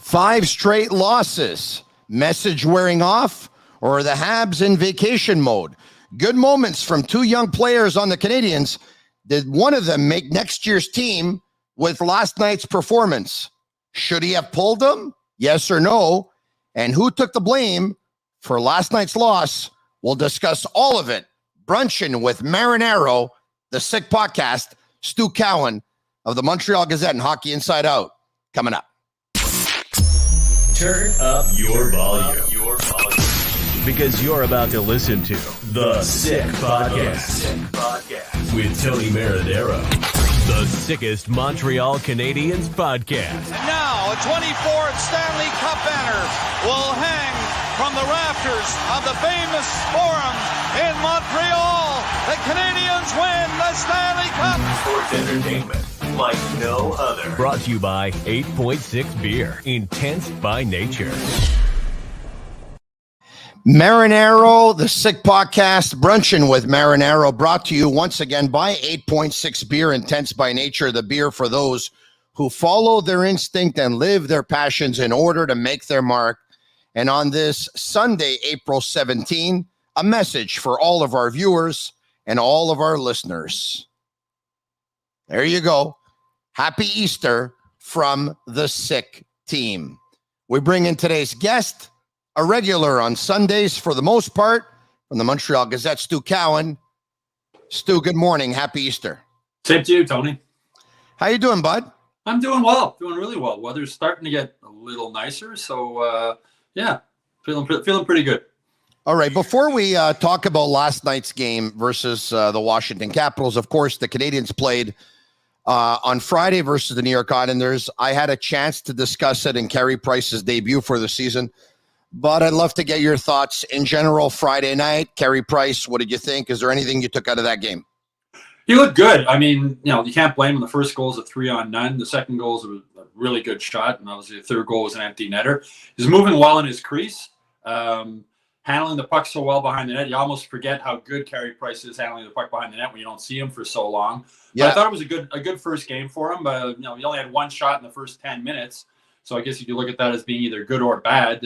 5 straight losses. Message wearing off, or are the Habs in vacation mode? Good moments from 2 young players on the Canadiens. Did one of them make next year's team with last night's performance? Should he have pulled them? Yes or no? And who took the blame for last night's loss? We'll discuss all of it. Brunchin with Marinaro, the Sick Podcast, Stu Cowan of the Montreal Gazette and Hockey Inside Out. Coming up. Turn up your volume. Because you're about to listen to The Sick Podcast with Tony Marinaro. The sickest Montreal Canadiens podcast. And now a 24th Stanley Cup banner will hang from the rafters of the famous Forum in Montreal. The Canadiens win the Stanley Cup. Sports entertainment like no other. Brought to you by 8.6 Beer. Intense by nature. Marinaro, the Sick Podcast, Brunchin with Marinaro, brought to you once again by 8.6 Beer, Intense by Nature, the beer for those who follow their instinct and live their passions in order to make their mark. And on this Sunday, April 17, a message for all of our viewers and all of our listeners. There you go. Happy Easter from the Sick team. We bring in today's guest, a regular on Sundays for the most part, from the Montreal Gazette, Stu Cowan. Stu, good morning. Happy Easter. Same to you, Tony. How you doing, bud? I'm doing well. Doing really well. Weather's starting to get a little nicer, so feeling pretty good. All right. Before we talk about last night's game versus the Washington Capitals, of course, the Canadiens played on Friday versus the New York Islanders. I had a chance to discuss it in Carey Price's debut for the season. But I'd love to get your thoughts in general. Friday night, Carey Price, what did you think? Is there anything you took out of that game? He looked good. I mean, you can't blame him. The first goal is a 3-on-none. The second goal is a really good shot, and obviously the third goal was an empty netter. He's moving well in his crease, handling the puck so well behind the net. You almost forget how good Carey Price is handling the puck behind the net when you don't see him for so long. Yeah. But I thought it was a good first game for him. He only had one shot in the first 10 minutes. So I guess you could look at that as being either good or bad.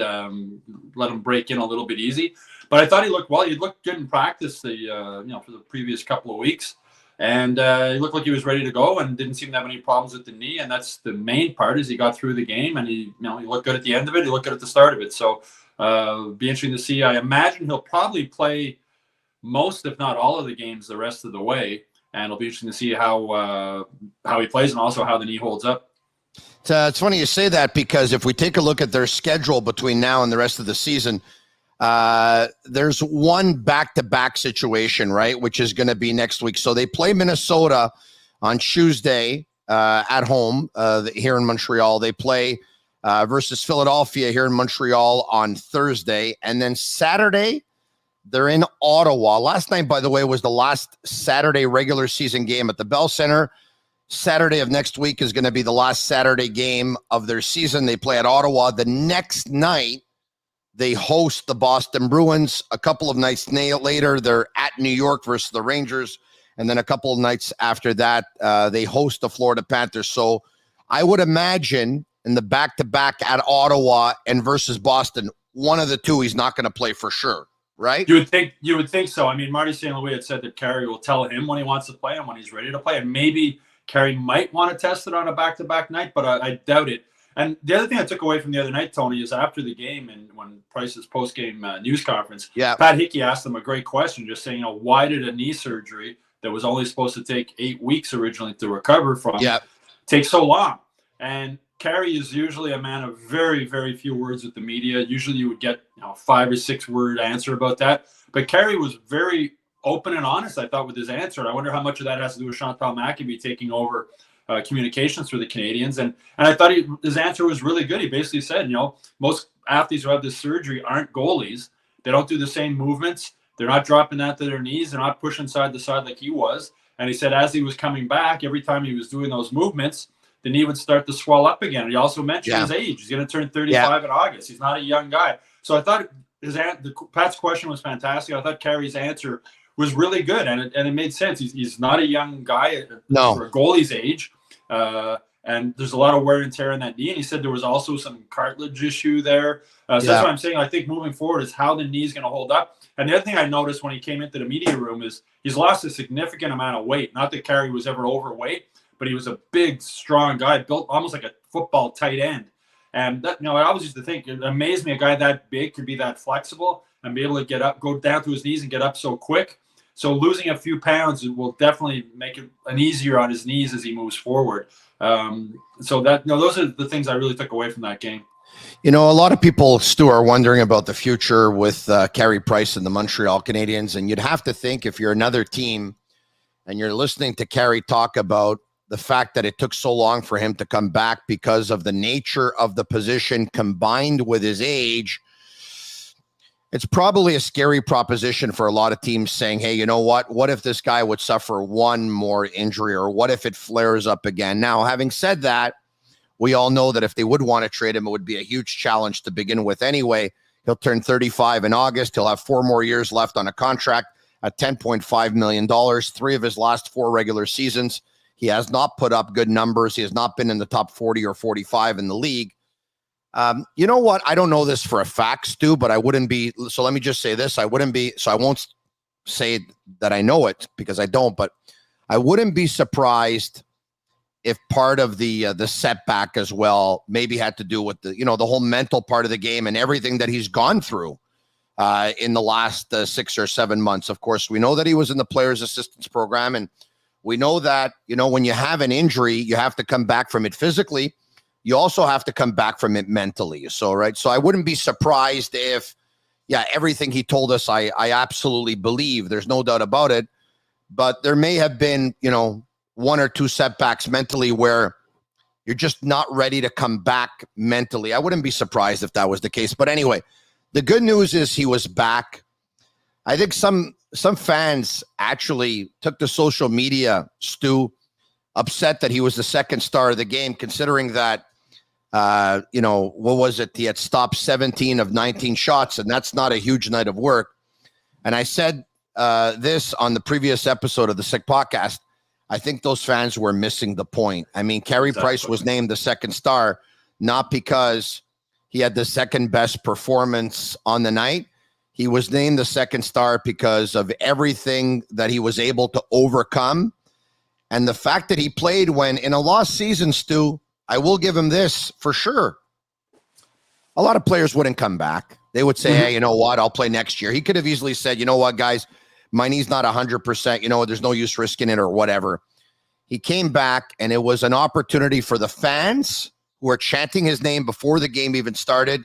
Let him break in a little bit easy. But I thought he looked well. He looked good in practice for the previous couple of weeks. And he looked like he was ready to go and didn't seem to have any problems with the knee. And that's the main part, is he got through the game and he looked good at the end of it. He looked good at the start of it. So be interesting to see. I imagine he'll probably play most, if not all, of the games the rest of the way. And it'll be interesting to see how he plays and also how the knee holds up. It's funny you say that, because if we take a look at their schedule between now and the rest of the season, there's one back-to-back situation, right, which is going to be next week. So they play Minnesota on Tuesday at home here in Montreal. They play versus Philadelphia here in Montreal on Thursday. And then Saturday, they're in Ottawa. Last night, by the way, was the last Saturday regular season game at the Bell Center. Saturday of next week is going to be the last Saturday game of their season. They play at Ottawa. The next night, they host the Boston Bruins. A couple of nights later, they're at New York versus the Rangers. And then a couple of nights after that, they host the Florida Panthers. So I would imagine in the back-to-back at Ottawa and versus Boston, one of the two he's not going to play for sure, right? You would think so. I mean, Marty St. Louis had said that Carey will tell him when he wants to play and when he's ready to play. And maybe Carey might want to test it on a back-to-back night, but I doubt it. And the other thing I took away from the other night, Tony, is after the game and when Price's post-game news conference, Pat Hickey asked him a great question, just saying, why did a knee surgery that was only supposed to take 8 weeks originally to recover from take so long? And Carey is usually a man of very, very few words with the media. Usually you would get 5 or 6 word answer about that. But Carey was very open and honest, I thought, with his answer. And I wonder how much of that has to do with Chantal Machabie taking over communications for the Canadiens. And I thought his answer was really good. He basically said, most athletes who have this surgery aren't goalies. They don't do the same movements. They're not dropping that to their knees. They're not pushing side to side like he was. And he said as he was coming back, every time he was doing those movements, the knee would start to swell up again. And he also mentioned his age. He's going to turn 35 in August. He's not a young guy. So I thought Pat's question was fantastic. I thought Carey's answer was really good, and it made sense. He's not a young guy for a goalie's age. And there's a lot of wear and tear in that knee. And he said there was also some cartilage issue there. So that's what I'm saying. I think moving forward is how the knee's going to hold up. And the other thing I noticed when he came into the media room is he's lost a significant amount of weight. Not that Carey was ever overweight, but he was a big, strong guy, built almost like a football tight end. And that, I always used to think, it amazed me, a guy that big could be that flexible and be able to get up, go down to his knees and get up so quick. So losing a few pounds will definitely make it an easier on his knees as he moves forward. So that, those are the things I really took away from that game. A lot of people, Stu, are wondering about the future with Carey Price and the Montreal Canadiens. And you'd have to think, if you're another team and you're listening to Carey talk about the fact that it took so long for him to come back because of the nature of the position combined with his age, it's probably a scary proposition for a lot of teams saying, hey, you know what? What if this guy would suffer one more injury, or what if it flares up again? Now, having said that, we all know that if they would want to trade him, it would be a huge challenge to begin with anyway. He'll turn 35 in August. He'll have 4 more years left on a contract at $10.5 million, 3 of his last 4 regular seasons. He has not put up good numbers. He has not been in the top 40 or 45 in the league. You know what? I don't know this for a fact, Stu, but I wouldn't be. So let me just say this. I won't say that I know it because I don't, but I wouldn't be surprised if part of the setback as well maybe had to do with the whole mental part of the game and everything that he's gone through in the last 6 or 7 months. Of course, we know that he was in the players assistance program, and we know that, when you have an injury, you have to come back from it physically. You also have to come back from it mentally. So I wouldn't be surprised if, everything he told us, I absolutely believe. There's no doubt about it. But there may have been, 1 or 2 setbacks mentally where you're just not ready to come back mentally. I wouldn't be surprised if that was the case. But anyway, the good news is he was back. I think some fans actually took to social media, Stu, upset that he was the second star of the game, considering that, what was it? He had stopped 17 of 19 shots, and that's not a huge night of work. And I said this on the previous episode of the Sick Podcast. I think those fans were missing the point. I mean, Carey Price was named the second star, not because he had the second best performance on the night. He was named the second star because of everything that he was able to overcome. And the fact that he played when in a lost season, Stu, I will give him this for sure. A lot of players wouldn't come back. They would say, hey, you know what? I'll play next year. He could have easily said, you know what, guys, my knee's not 100%. There's no use risking it or whatever. He came back, and it was an opportunity for the fans who were chanting his name before the game even started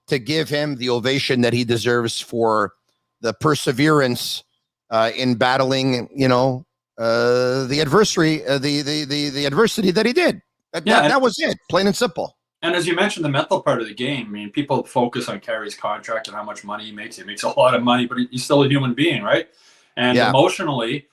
to give him the ovation that he deserves for the perseverance in battling, the adversary, the adversity that he did. That was it, plain and simple. And as you mentioned, the mental part of the game, I mean, people focus on Carey's contract and how much money he makes. He makes a lot of money, but he's still a human being, right? And emotionally,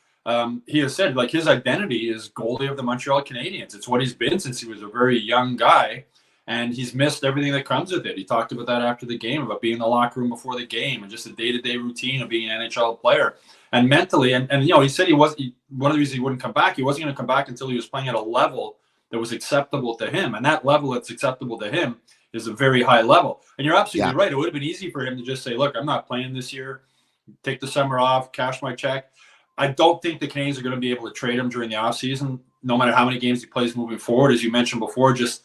he has said, his identity is goalie of the Montreal Canadiens. It's what he's been since he was a very young guy, and he's missed everything that comes with it. He talked about that after the game, about being in the locker room before the game and just the day-to-day routine of being an NHL player. And mentally, and he said one of the reasons he wouldn't come back, he wasn't going to come back until he was playing at a level that was acceptable to him. And that level that's acceptable to him is a very high level. And you're absolutely right. It would have been easy for him to just say, look, I'm not playing this year. Take the summer off, cash my check. I don't think the Canadiens are going to be able to trade him during the offseason, no matter how many games he plays moving forward. As you mentioned before, just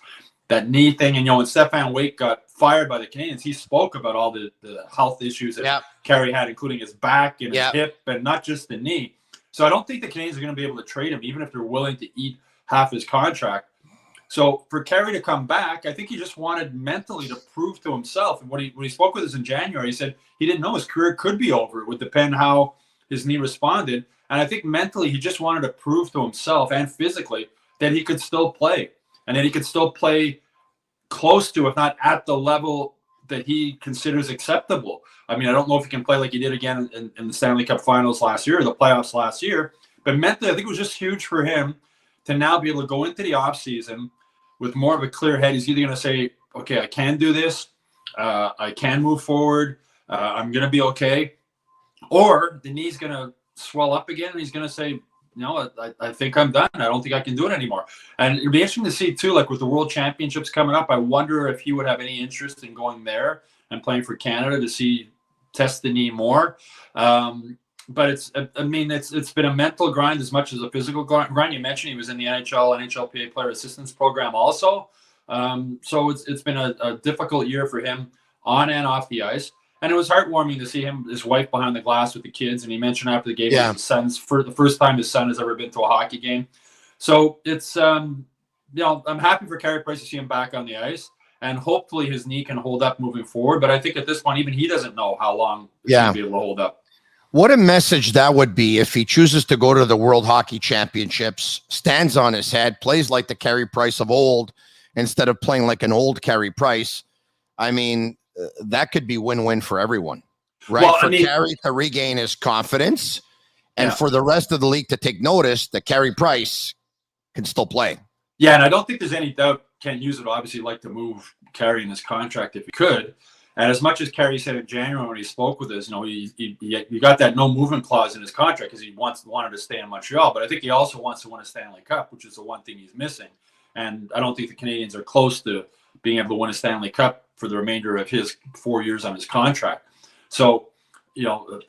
that knee thing. And, when Stefan Wake got fired by the Canadiens, he spoke about all the health issues that Carey had, including his back and his hip and not just the knee. So I don't think the Canadiens are going to be able to trade him, even if they're willing to eat half his contract. So for Carey to come back, I think he just wanted mentally to prove to himself. And when he spoke with us in January, he said he didn't know his career could be over. It would depend how his knee responded. And I think mentally he just wanted to prove to himself and physically that he could still play, and that he could still play close to, if not at the level that he considers acceptable. I mean, I don't know if he can play like he did again in the Stanley Cup Finals last year, or the playoffs last year, but mentally I think it was just huge for him to now be able to go into the offseason with more of a clear head. He's either going to say, okay, I can do this, I can move forward, I'm going to be okay, or the knee's going to swell up again, and he's going to say, I think I'm done. I don't think I can do it anymore. And it'd be interesting to see too, like with the World Championships coming up, I wonder if he would have any interest in going there and playing for Canada to test the knee more. But it's been a mental grind as much as a physical grind. You mentioned he was in the NHLPA Player Assistance Program also. So it's been a difficult year for him on and off the ice. And it was heartwarming to see his wife behind the glass with the kids. And he mentioned after the game, his son's for the first time his son has ever been to a hockey game. So it's, I'm happy for Carey Price to see him back on the ice. And hopefully his knee can hold up moving forward. But I think at this point, even he doesn't know how long it's going to be able to hold up. What a message that would be if he chooses to go to the World Hockey Championships, stands on his head, plays like the Carey Price of old instead of playing like an old Carey Price. I mean, that could be win-win for everyone, right? Well, Carey to regain his confidence and for the rest of the league to take notice that Carey Price can still play. Yeah, and I don't think there's any doubt Ken Hughes would obviously like to move Carey in his contract if he could. And as much as Carey said in January when he spoke with us, he got that no movement clause in his contract because he wanted to stay in Montreal. But I think he also wants to win a Stanley Cup, which is the one thing he's missing. And I don't think the Canadians are close to being able to win a Stanley Cup for the remainder of his 4 years on his contract. So,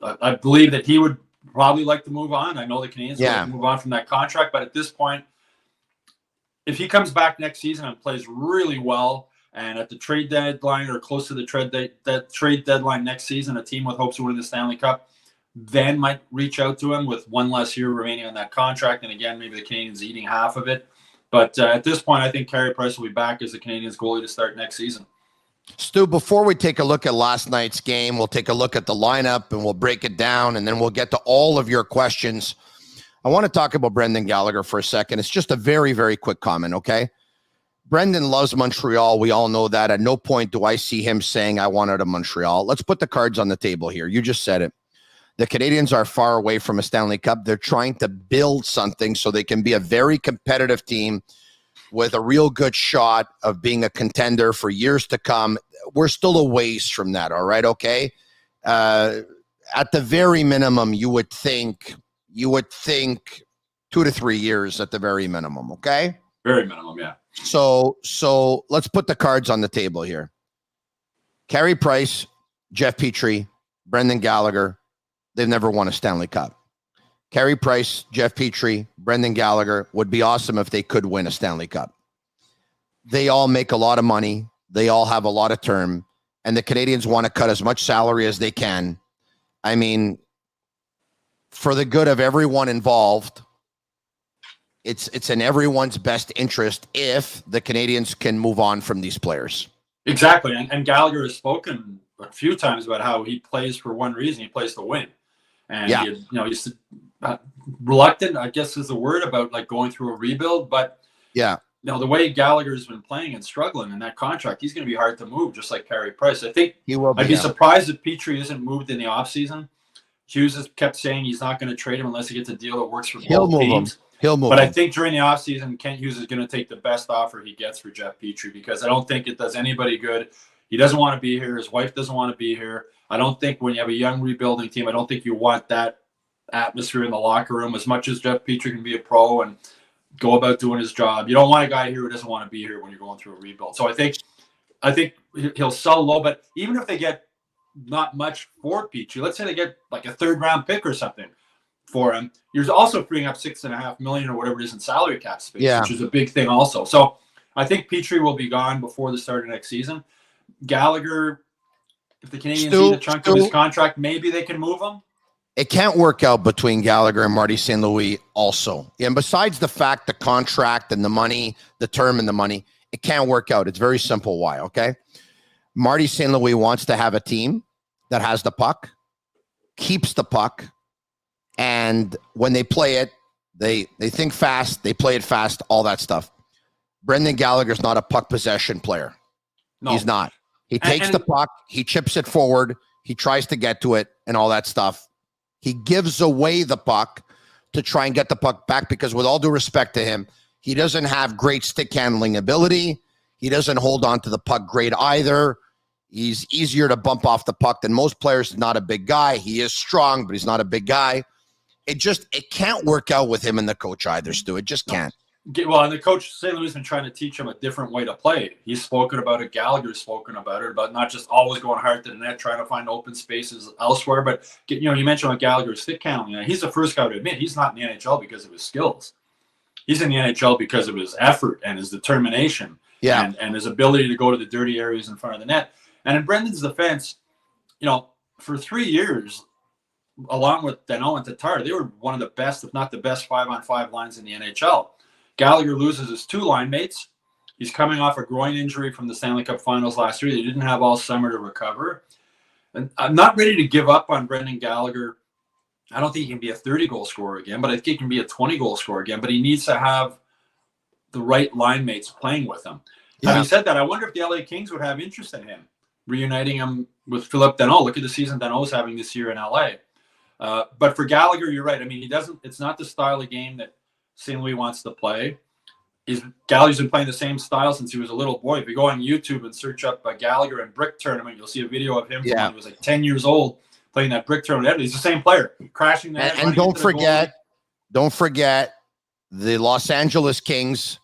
I believe that he would probably like to move on. I know the Canadians would like to move on from that contract. But at this point, if he comes back next season and plays really well, and at the trade deadline or close to the trade deadline next season, a team with hopes of winning the Stanley Cup then might reach out to him with one less year remaining on that contract. And again, maybe the Canadians eating half of it. But at this point, I think Carey Price will be back as the Canadians goalie to start next season. Stu, before we take a look at last night's game, we'll take a look at the lineup and we'll break it down, and then we'll get to all of your questions. I want to talk about Brendan Gallagher for a second. It's just a very, very quick comment, okay? Brendan loves Montreal. We all know that. At no point do I see him saying, I want out of Montreal. Let's put the cards on the table here. You just said it. The Canadians are far away from a Stanley Cup. They're trying to build something so they can be a very competitive team with a real good shot of being a contender for years to come. We're still a ways from that, all right, okay? At the very minimum, you would think 2 to 3 years at the very minimum, okay? Very minimum, yeah. So let's put the cards on the table here. Carey Price, Jeff Petrie, Brendan Gallagher, they've never won a Stanley Cup. Carey Price, Jeff Petrie, Brendan Gallagher would be awesome if they could win a Stanley Cup. They all make a lot of money. They all have a lot of term, and the Canadians want to cut as much salary as they can. I mean, for the good of everyone involved, it's in everyone's best interest if the Canadians can move on from these players. Exactly. And Gallagher has spoken a few times about how he plays for one reason. He plays to win. And, he's reluctant, I guess is the word, about like going through a rebuild. But, the way Gallagher's been playing and struggling in that contract, he's going to be hard to move, just like Carey Price. I think I'd be surprised if Petrie isn't moved in the offseason. Hughes has kept saying he's not going to trade him unless he gets a deal that works for both teams. He'll move but him. I think during the offseason, Kent Hughes is going to take the best offer he gets for Jeff Petrie, because I don't think it does anybody good. He doesn't want to be here. His wife doesn't want to be here. I don't think when you have a young rebuilding team, I don't think you want that atmosphere in the locker room. As much as Jeff Petrie can be a pro and go about doing his job, you don't want a guy here who doesn't want to be here when you're going through a rebuild. So I think he'll sell low, but even if they get not much for Petrie, let's say they get like a 3rd round pick or something for him, you're also freeing up $6.5 million or whatever it is in salary cap space, which is a big thing also. So I think Petrie will be gone before the start of next season. Gallagher, if the Canadians need a chunk of his contract, maybe they can move him. It can't work out between Gallagher and Marty St. Louis also. And besides the fact, the contract and the money, the term and the money, it can't work out. It's very simple why, okay? Marty St. Louis wants to have a team that has the puck, keeps the puck, and when they play it, they think fast, they play it fast, all that stuff. Brendan Gallagher's not a puck possession player. No. He's not. He takes the puck, he chips it forward, he tries to get to it, and all that stuff. He gives away the puck to try and get the puck back because, with all due respect to him, he doesn't have great stick handling ability. He doesn't hold on to the puck great either. He's easier to bump off the puck than most players. He's not a big guy. He is strong, but he's not a big guy. it can't work out with him and the coach either, Stu. It just can't. Well, and the coach, St. Louis, has been trying to teach him a different way to play. He's spoken about it. Gallagher's spoken about it, about not just always going hard to the net, trying to find open spaces elsewhere. But, you mentioned about Gallagher's stick handling. He's the first guy to admit he's not in the NHL because of his skills. He's in the NHL because of his effort and his determination and his ability to go to the dirty areas in front of the net. And in Brendan's defense, for 3 years, along with Danault and Tatar, they were one of the best, if not the best, 5-on-5 lines in the NHL. Gallagher loses his 2 line mates. He's coming off a groin injury from the Stanley Cup Finals last year. They didn't have all summer to recover. And I'm not ready to give up on Brendan Gallagher. I don't think he can be a 30-goal scorer again, but I think he can be a 20-goal scorer again. But he needs to have the right line mates playing with him. Yeah. Having said that, I wonder if the LA Kings would have interest in him, reuniting him with Philippe Danault. Look at the season Danault's having this year in LA. But for Gallagher, you're right. I mean, it's not the style of game that St. Louis wants to play. Gallagher's been playing the same style since he was a little boy. If you go on YouTube and search up Gallagher and Brick Tournament, you'll see a video of him from when he was like 10 years old playing that Brick Tournament. He's the same player, crashing the net. And don't forget the Los Angeles Kings.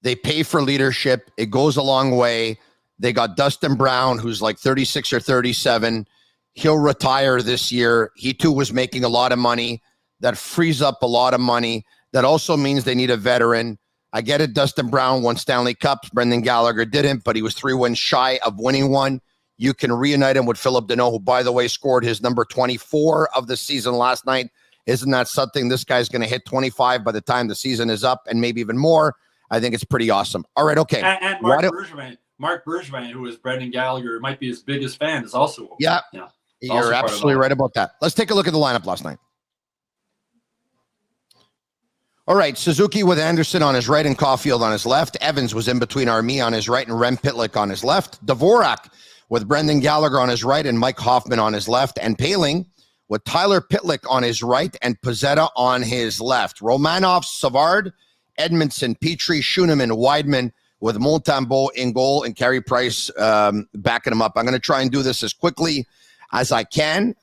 They pay for leadership. It goes a long way. They got Dustin Brown, who's like 36 or 37. He'll retire this year. He too was making a lot of money. That frees up a lot of money. That also means they need a veteran. I get it. Dustin Brown won Stanley Cups. Brendan Gallagher didn't, but he was 3 wins shy of winning one. You can reunite him with Philippe Danault, who, by the way, scored his number 24 of the season last night. Isn't that something? This guy's going to hit 25 by the time the season is up, and maybe even more. I think it's pretty awesome. All right, okay. And Marc Bergevin, who is Brendan Gallagher, might be his biggest fan, is also. Yeah, you're absolutely right about that. Let's take a look at the lineup last night. All right, Suzuki with Anderson on his right and Caulfield on his left. Evans was in between Armia on his right and Rem Pitlick on his left. Dvorak with Brendan Gallagher on his right and Mike Hoffman on his left. And Paling with Tyler Pitlick on his right and Pezzetta on his left. Romanov, Savard, Edmondson, Petrie, Schuneman, Weidman with Montembeault in goal and Carey Price backing him up. I'm going to try and do this as quickly as I can.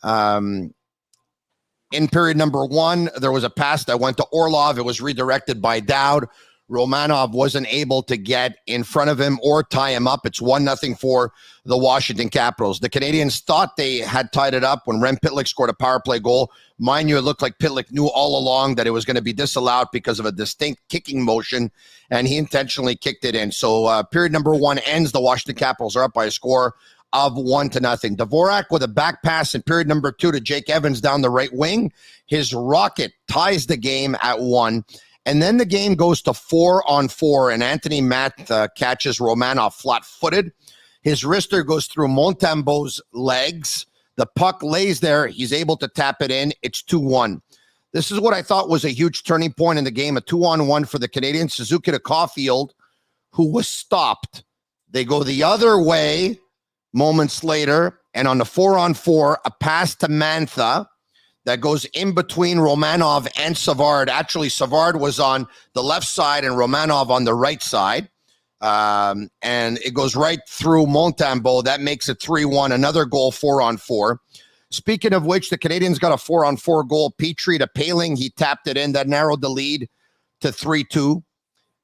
In period number 1, there was a pass that went to Orlov. It was redirected by Dowd. Romanov wasn't able to get in front of him or tie him up. It's 1-0 for the Washington Capitals. The Canadians thought they had tied it up when Rem Pitlick scored a power play goal. Mind you, it looked like Pitlick knew all along that it was going to be disallowed because of a distinct kicking motion, and he intentionally kicked it in. So period number 1 ends. The Washington Capitals are up by a score of 1-0. Dvorak with a back pass in period number 2 to Jake Evans down the right wing. His rocket ties the game at 1. And then the game goes to 4-on-4, and Anthony Matt catches Romanov flat-footed. His wrister goes through Montembeault's legs. The puck lays there. He's able to tap it in. It's 2-1. This is what I thought was a huge turning point in the game, a 2-on-1 for the Canadians. Suzuki to Caulfield, who was stopped. They go the other way moments later, and on the 4-on-4, a pass to Mantha that goes in between Romanov and Savard. Actually, Savard was on the left side and Romanov on the right side. And it goes right through Montembeault. That makes it 3-1, another goal, 4-on-4. Speaking of which, the Canadians got a 4-on-4 goal. Petrie to Paling. He tapped it in. That narrowed the lead to 3-2.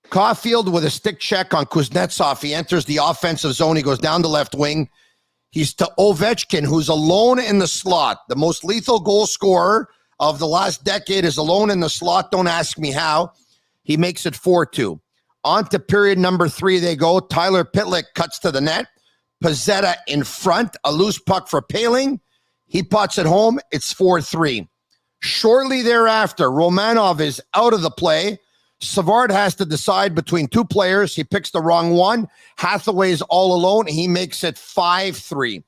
Caulfield with a stick check on Kuznetsov. He enters the offensive zone. He goes down the left wing. He's to Ovechkin, who's alone in the slot. The most lethal goal scorer of the last decade is alone in the slot. Don't ask me how. He makes it 4-2. On to period number 3 they go. Tyler Pitlick cuts to the net. Pezzetta in front. A loose puck for Paling. He pots it home. It's 4-3. Shortly thereafter, Romanov is out of the play. Savard has to decide between 2 players. He picks the wrong one. Hathaway's all alone. He makes it 5-3.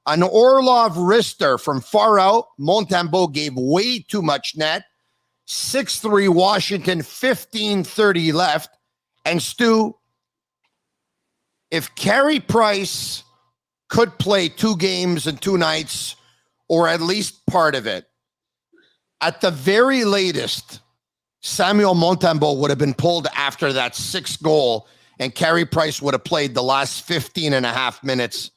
An Orlov wrister from far out. Montembeault gave way too much net. 6-3 Washington, 15:30 left. And Stu, if Carey Price could play 2 games in 2 nights, or at least part of it, at the very latest, Samuel Montembeault would have been pulled after that 6th goal, and Carey Price would have played the last 15 and a half minutes.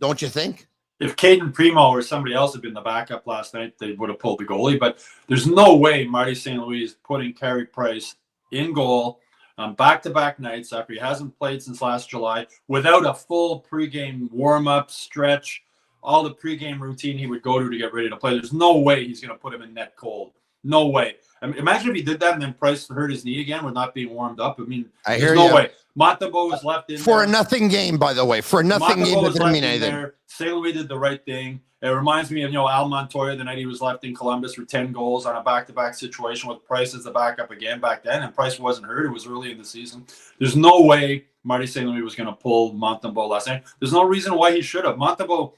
Don't you think? if Caden Primo or somebody else had been the backup last night, they would have pulled the goalie. But there's no way Marty St. Louis is putting Carey Price in goal on back-to-back nights after he hasn't played since last July without a full pregame warm-up stretch, all the pregame routine he would go to get ready to play. There's no way he's going to put him in net cold. No way. I mean, imagine if he did that and then Price hurt his knee again with not being warmed up. I mean, there's no way. Montembeault was left in for there. a nothing game, by the way. For a nothing game that didn't mean anything. St. Louis did the right thing. It reminds me of Al Montoya the night he was left in Columbus for 10 goals on a back-to-back situation with Price as the backup again back then, and Price wasn't hurt. It was early in the season. There's no way Marty St. Louis was going to pull Montembeault last night. There's no reason why he should have. Montembeault,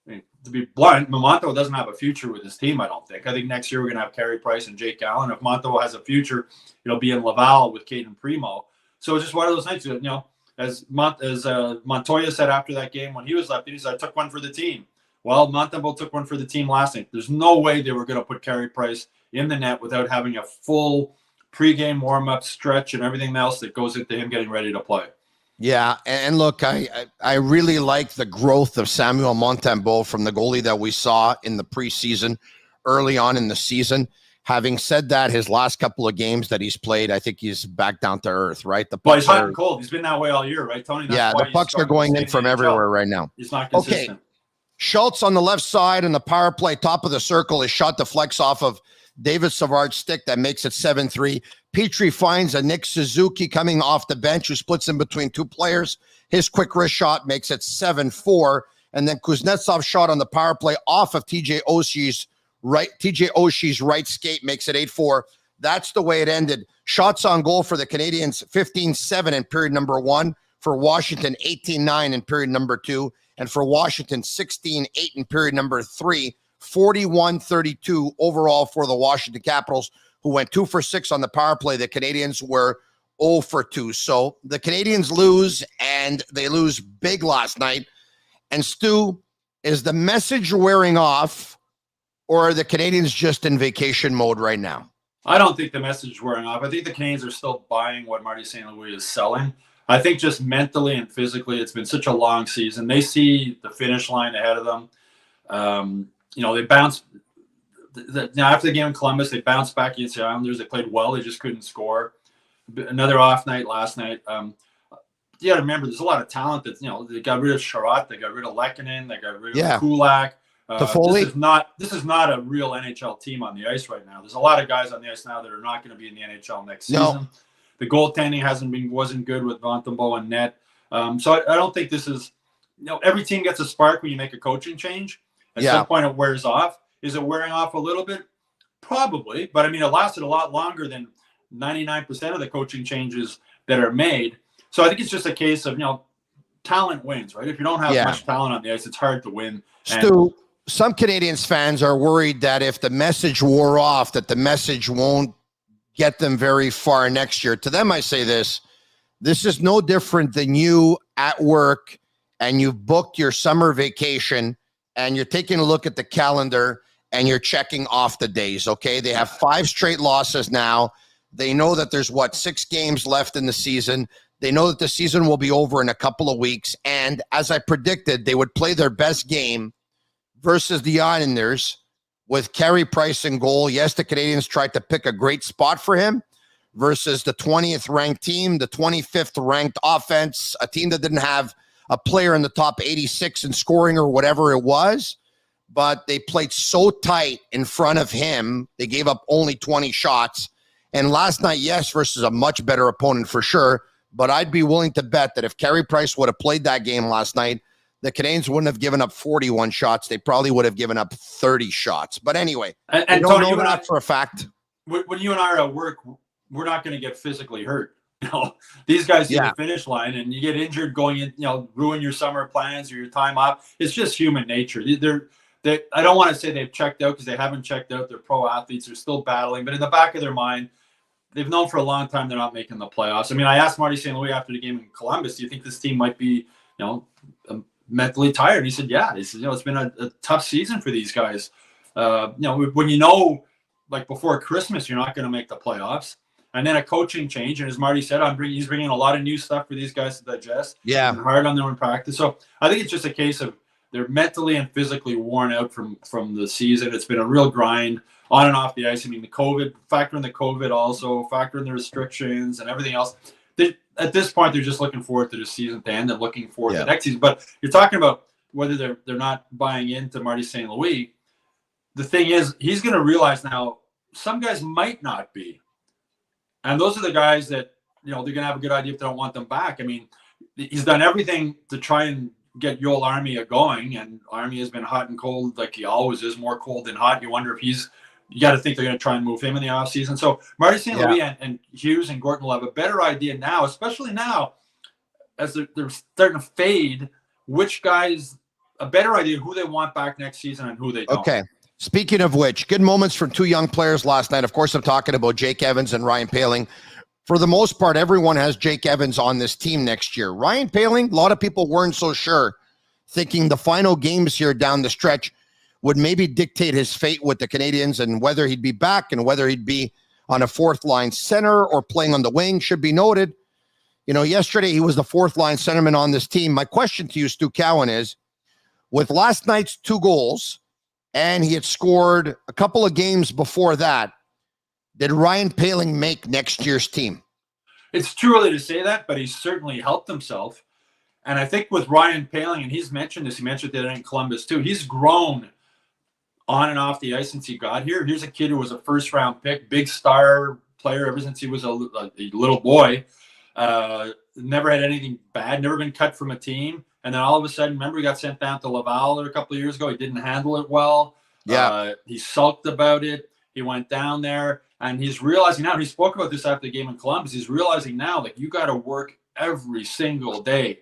to be blunt, Montembeault doesn't have a future with his team, I don't think. I think next year we're going to have Carey Price and Jake Allen. If Montembeault has a future, it'll be in Laval with Caden Primo. So it's just one of those nights, as Montoya said after that game when he was left, he said, I took one for the team. Well, Montembeault took one for the team last night. There's no way they were going to put Carey Price in the net without having a full pregame warm-up stretch and everything else that goes into him getting ready to play. Yeah, and look, I really like the growth of Samuel Montembeault from the goalie that we saw in the preseason early on in the season. Having said that, his last couple of games that he's played, I think he's back down to earth, right? Well, he's hot and cold. He's been that way all year, right, Tony? That's the pucks are going in from everywhere right now. He's not consistent. Okay, Schultz on the left side and the power play, top of the circle. His shot deflects off of David Savard's stick. That makes it 7-3. Petrie finds a Nick Suzuki coming off the bench who splits in between two players. His quick wrist shot makes it 7-4. And then Kuznetsov's shot on the power play off of TJ Oshie's right skate makes it 8-4. That's the way it ended. Shots on goal for the Canadiens, 15-7 in period number 1. For Washington, 18-9 in period number 2. And for Washington, 16-8 in period number 3. 41-32 overall for the Washington Capitals, who went 2 for 6 on the power play. The Canadiens were 0 for 2. So the Canadiens lose, and they lose big last night. And Stu, is the message wearing off, or are the Canadiens just in vacation mode right now? I don't think the message is wearing off. I think the Canadiens are still buying what Marty St. Louis is selling. I think just mentally and physically, it's been such a long season. They see the finish line ahead of them. They bounced after the game in Columbus. They bounced back against the Islanders. They played well. They just couldn't score. Another off night last night. You got to remember, there's a lot of talent that they got rid of Sherratt. They got rid of Lehkonen. They got rid of Kulak. This is not a real NHL team on the ice right now. There's a lot of guys on the ice now that are not going to be in the NHL next season. The goaltending wasn't good with Montembeault and net. So I don't think this is. Every team gets a spark when you make a coaching change. At some point, it wears off. Is it wearing off a little bit? Probably. But, it lasted a lot longer than 99% of the coaching changes that are made. So I think it's just a case of, talent wins, right? If you don't have much talent on the ice, it's hard to win. Stu, some Canadiens fans are worried that if the message wore off, that the message won't get them very far next year. To them, I say this is no different than you at work and you've booked your summer vacation and you're taking a look at the calendar and you're checking off the days, okay? They have 5 straight losses now. They know that there's, 6 games left in the season. They know that the season will be over in a couple of weeks. And as I predicted, they would play their best game versus the Islanders with Carey Price in goal. Yes, the Canadiens tried to pick a great spot for him versus the 20th ranked team, the 25th ranked offense, a team that didn't have a player in the top 86 in scoring or whatever it was, but they played so tight in front of him. They gave up only 20 shots. And last night, yes, versus a much better opponent for sure, but I'd be willing to bet that if Carey Price would have played that game last night, the Canadiens wouldn't have given up 41 shots. They probably would have given up 30 shots. But anyway, and don't know that for a fact. When you and I are at work, we're not going to get physically hurt. These guys see the finish line, and you get injured going in, ruin your summer plans or your time off. It's just human nature. I don't want to say they've checked out because they haven't checked out. They're pro athletes. They're still battling. But in the back of their mind, they've known for a long time they're not making the playoffs. I asked Marty St. Louis after the game in Columbus, do you think this team might be, mentally tired? And he said, yeah. He said, it's been a tough season for these guys. When like before Christmas, you're not going to make the playoffs. And then a coaching change. And as Marty said, he's bringing a lot of new stuff for these guys to digest. Yeah. And hard on them in practice. So I think it's just a case of They're mentally and physically worn out from the season. It's been a real grind on and off the ice. I mean, factor in the COVID also, factor in the restrictions and everything else. At this point, they're just looking forward to the season to end and looking forward to the next season. But you're talking about whether they're not buying into Marty St. Louis. The thing is, he's going to realize now some guys might not be. And those are the guys that, they're going to have a good idea if they don't want them back. I mean, he's done everything to try and get Joel Armia going, and Armia has been hot and cold like he always is, more cold than hot. You wonder if you got to think they're going to try and move him in the offseason. So Marty St. Louis and Hughes and Gorton will have a better idea now, especially now as they're starting to fade, which guys, a better idea who they want back next season and who they don't. Okay. Speaking of which, good moments from two young players last night. Of course, I'm talking about Jake Evans and Ryan Poehling. For the most part, everyone has Jake Evans on this team next year. Ryan Poehling, a lot of people weren't so sure, thinking the final games here down the stretch would maybe dictate his fate with the Canadiens and whether he'd be back and whether he'd be on a fourth-line center or playing on the wing. Should be noted, yesterday he was the fourth-line centerman on this team. My question to you, Stu Cowan, is, with last night's 2 goals, and he had scored a couple of games before that, did Ryan Poehling make next year's team? It's too early to say that, but he's certainly helped himself. And I think with Ryan Poehling, and he's mentioned this, he mentioned that in Columbus too, he's grown on and off the ice since he got here. Here's a kid who was a first-round pick, big star player ever since he was a little boy. Never had anything bad, never been cut from a team. And then all of a sudden, remember, he got sent down to Laval a couple of years ago. He didn't handle it well. Yeah. He sulked about it. He went down there, and he's realizing now, he spoke about this after the game in Columbus, he's realizing now, like, you got to work every single day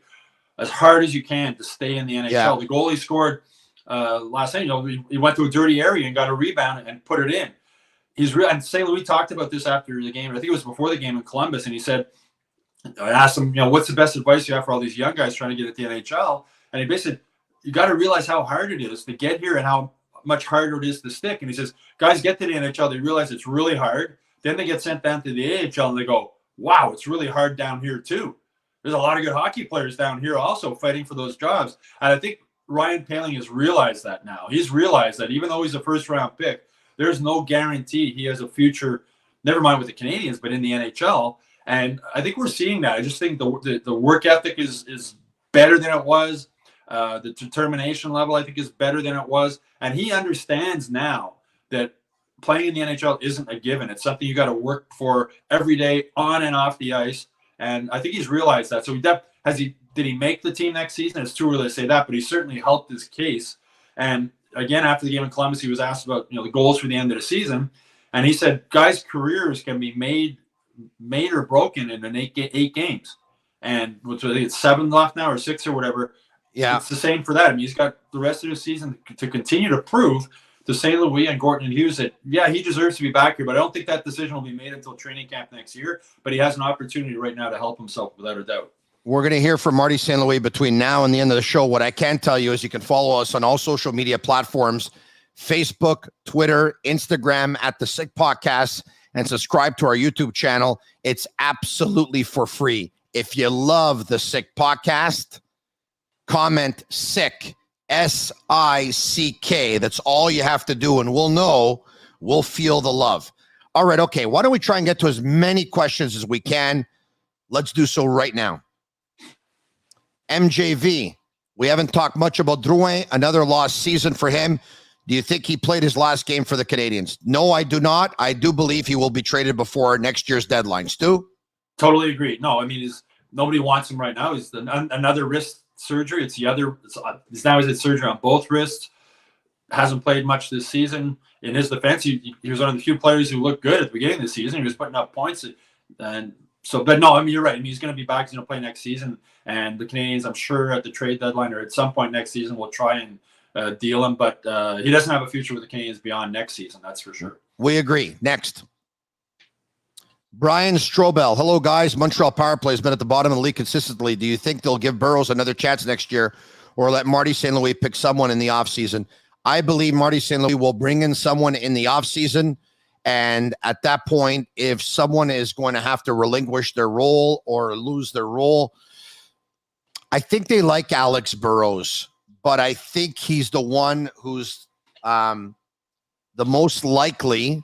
as hard as you can to stay in the NHL. Yeah. The goal he scored last night, he went to a dirty area and got a rebound and put it in. And St. Louis talked about this after the game. I think it was before the game in Columbus, and he said, I asked him, what's the best advice you have for all these young guys trying to get at the NHL? And he basically said, you got to realize how hard it is to get here and how much harder it is to stick. And he says, guys get to the NHL, they realize it's really hard. Then they get sent down to the AHL and they go, wow, it's really hard down here too. There's a lot of good hockey players down here also fighting for those jobs. And I think Ryan Poehling has realized that now. He's realized that even though he's a first-round pick, there's no guarantee he has a future, never mind with the Canadiens, but in the NHL. And I think we're seeing that. I just think the work ethic is better than it was. The determination level, I think, is better than it was. And he understands now that playing in the NHL isn't a given. It's something you got to work for every day on and off the ice. And I think he's realized that. So did he make the team next season? It's too early to say that, but he certainly helped his case. And again, after the game in Columbus, he was asked about the goals for the end of the season. And he said, guys' careers can be made or broken in eight games. And which I think it's 7 left now or 6 or whatever. Yeah. It's the same for that. I mean, he's got the rest of the season to continue to prove to St. Louis and Gorton and Hughes that, he deserves to be back here, but I don't think that decision will be made until training camp next year. But he has an opportunity right now to help himself without a doubt. We're going to hear from Marty St. Louis between now and the end of the show. What I can tell you is you can follow us on all social media platforms, Facebook, Twitter, Instagram at The Sick Podcast, and subscribe to our YouTube channel. It's absolutely for free. If you love The Sick Podcast, comment SICK, SICK. That's all you have to do, and we'll feel the love. All right, okay. Why don't we try and get to as many questions as we can? Let's do so right now. MJV, we haven't talked much about Drouin, another lost season for him. Do you think he played his last game for the Canadiens? No, I do not. I do believe he will be traded before next year's deadline. Stu? Totally agree. No, I mean, nobody wants him right now. He's another wrist surgery. He's now he's had surgery on both wrists. Hasn't played much this season. In his defense, he was one of the few players who looked good at the beginning of the season. He was putting up points. And so, but no, I mean, you're right. I mean, he's going to be back. He's going to play next season. And the Canadiens, I'm sure at the trade deadline or at some point next season, will try and deal him. But he doesn't have a future with the Canadiens beyond next season. That's for sure. We agree. Next. Brian Strobel. Hello, guys. Montreal power play has been at the bottom of the league consistently. Do you think they'll give Burroughs another chance next year or let Marty St. Louis pick someone in the offseason? I believe Marty St. Louis will bring in someone in the offseason. And at that point, if someone is going to have to relinquish their role or lose their role, I think they like Alex Burrows but I think he's the one who's the most likely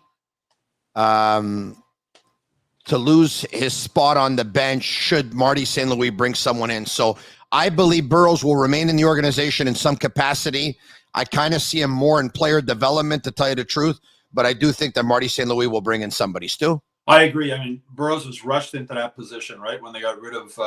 to lose his spot on the bench should Marty St. Louis bring someone in. So I believe Burrows will remain in the organization in some capacity. I kind of see him more in player development, to tell you the truth, but I do think that Marty St. Louis will bring in somebody. Stu? I agree. I mean, Burrows was rushed into that position, right? When they got rid of